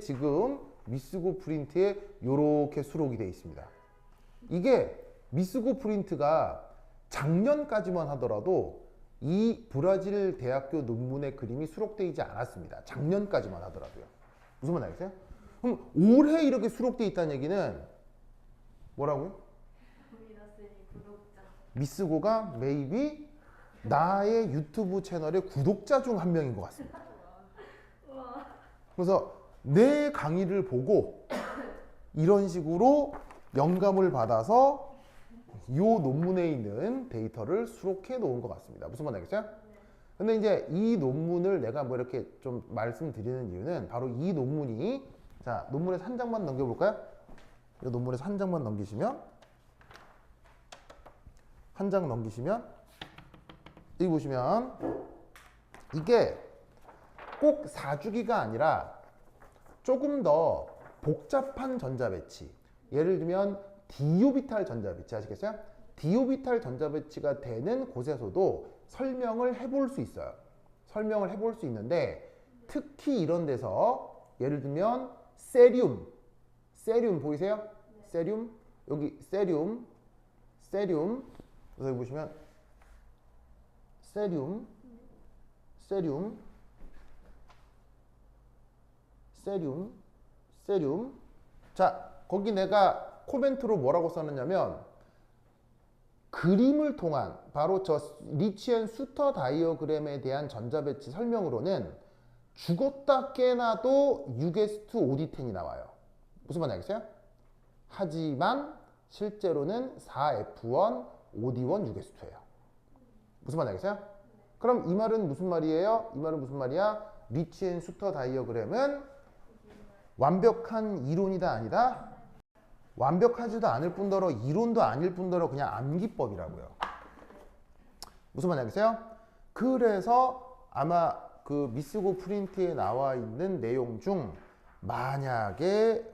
요렇게 수록이 되어 있습니다. 이게 미스고 프린트가 작년까지만 하더라도 이 브라질 대학교 논문의 그림이 수록되어 있지 않았습니다. 작년까지만 하더라도요. 무슨 말 알겠어요? 그럼 올해 이렇게 수록되어 있다는 얘기는 뭐라고요? 미스고가 maybe 나의 유튜브 채널의 구독자 중 한 명인 것 같습니다. 그래서 내 강의를 보고 이런 식으로 영감을 받아서 이 논문에 있는 데이터를 수록해 놓은 것 같습니다. 무슨 말 알겠어요? 근데 이제 이 논문을 내가 뭐 이렇게 좀 말씀드리는 이유는 바로 이 논문이 자, 논문에서 한 장만 넘겨볼까요? 이 논문에서 한 장만 넘기시면 여기 보시면 이게 꼭 4주기가 아니라 조금 더 복잡한 전자배치, 예를 들면 디오비탈 전자배치 아시겠어요? 디오비탈 전자배치가 되는 곳에서도 설명을 해볼 수 있어요. 설명을 해볼 수 있는데 특히 이런 데서 예를 들면 세륨 보이세요? 세륨 여기 세륨 그래서 여기 보시면 세륨 자 거기 내가 코멘트로 뭐라고 썼느냐면 그림을 통한 바로 저 리치 앤 수터 다이어그램에 대한 전자배치 설명으로는 죽었다 깨나도 6s2 OD10이 나와요. 무슨 말인지 알겠어요? 하지만 실제로는 4F1 OD1 6s2예요. 무슨 말인지 알겠어요? 그럼 이 말은 무슨 말이에요? 이 말은 무슨 말이야? 리치 앤 수터 다이어그램은 완벽한 이론이다 아니다? 완벽하지도 않을 뿐더러 이론도 아닐 뿐더러 그냥 암기법이라고요. 무슨 말인지 알겠어요? 그래서 아마 그 미스고 프린트에 나와 있는 내용 중 만약에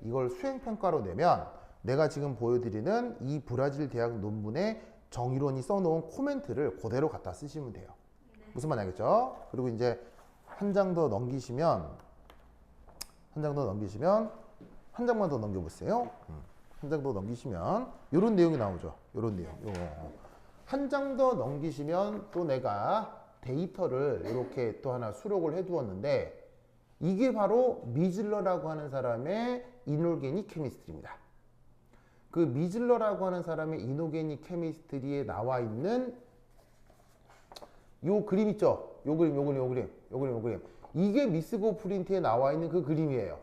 이걸 수행평가로 내면 내가 지금 보여드리는 이 브라질 대학 논문에 정의론이 써놓은 코멘트를 그대로 갖다 쓰시면 돼요. 무슨 말인지 알겠죠? 그리고 이제 한 장 더 넘기시면 한 장만 더 넘겨보세요. 한 장 더 넘기시면 이런 내용이 나오죠. 이런 내용. 한 장 더 넘기시면 또 내가 데이터를 이렇게 또 하나 수록을 해두었는데 이게 바로 미즐러라고 하는 사람의 이노게닉 케미스트리입니다. 그 미즐러라고 하는 사람의 이노게닉 케미스트리에 나와 있는 요 그림 있죠? 요 그림. 이게 미스고 프린트에 나와 있는 그 그림이에요.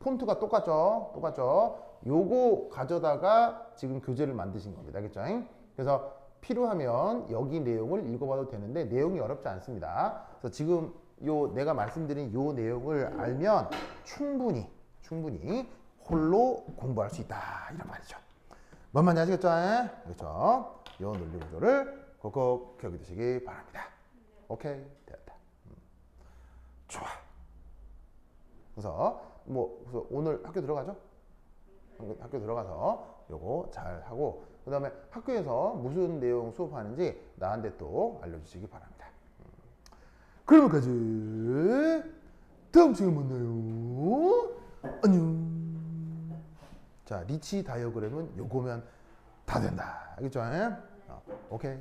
폰트가 똑같죠? 요거 가져다가 지금 교재를 만드신 겁니다. 알겠죠? 그래서 필요하면 여기 내용을 읽어봐도 되는데 내용이 어렵지 않습니다. 그래서 지금 요 내가 말씀드린 요 내용을 알면 충분히 홀로 공부할 수 있다 이런 말이죠. 뭔 말인지 아시겠죠? 그렇죠? 요 논리 구조를 꼭 기억해 두시기 바랍니다. 오케이, 됐다. 좋아. 그래서 오늘 학교 들어가죠? 학교 들어가서 요거 잘 하고 그 다음에 학교에서 무슨 내용 수업하는지 나한테 또 알려주시기 바랍니다. 그럼 여기까지. 다음 시간에 만나요. 안녕. 자, 리치 다이어그램은 요거면 다 된다. 알겠죠? 오케이.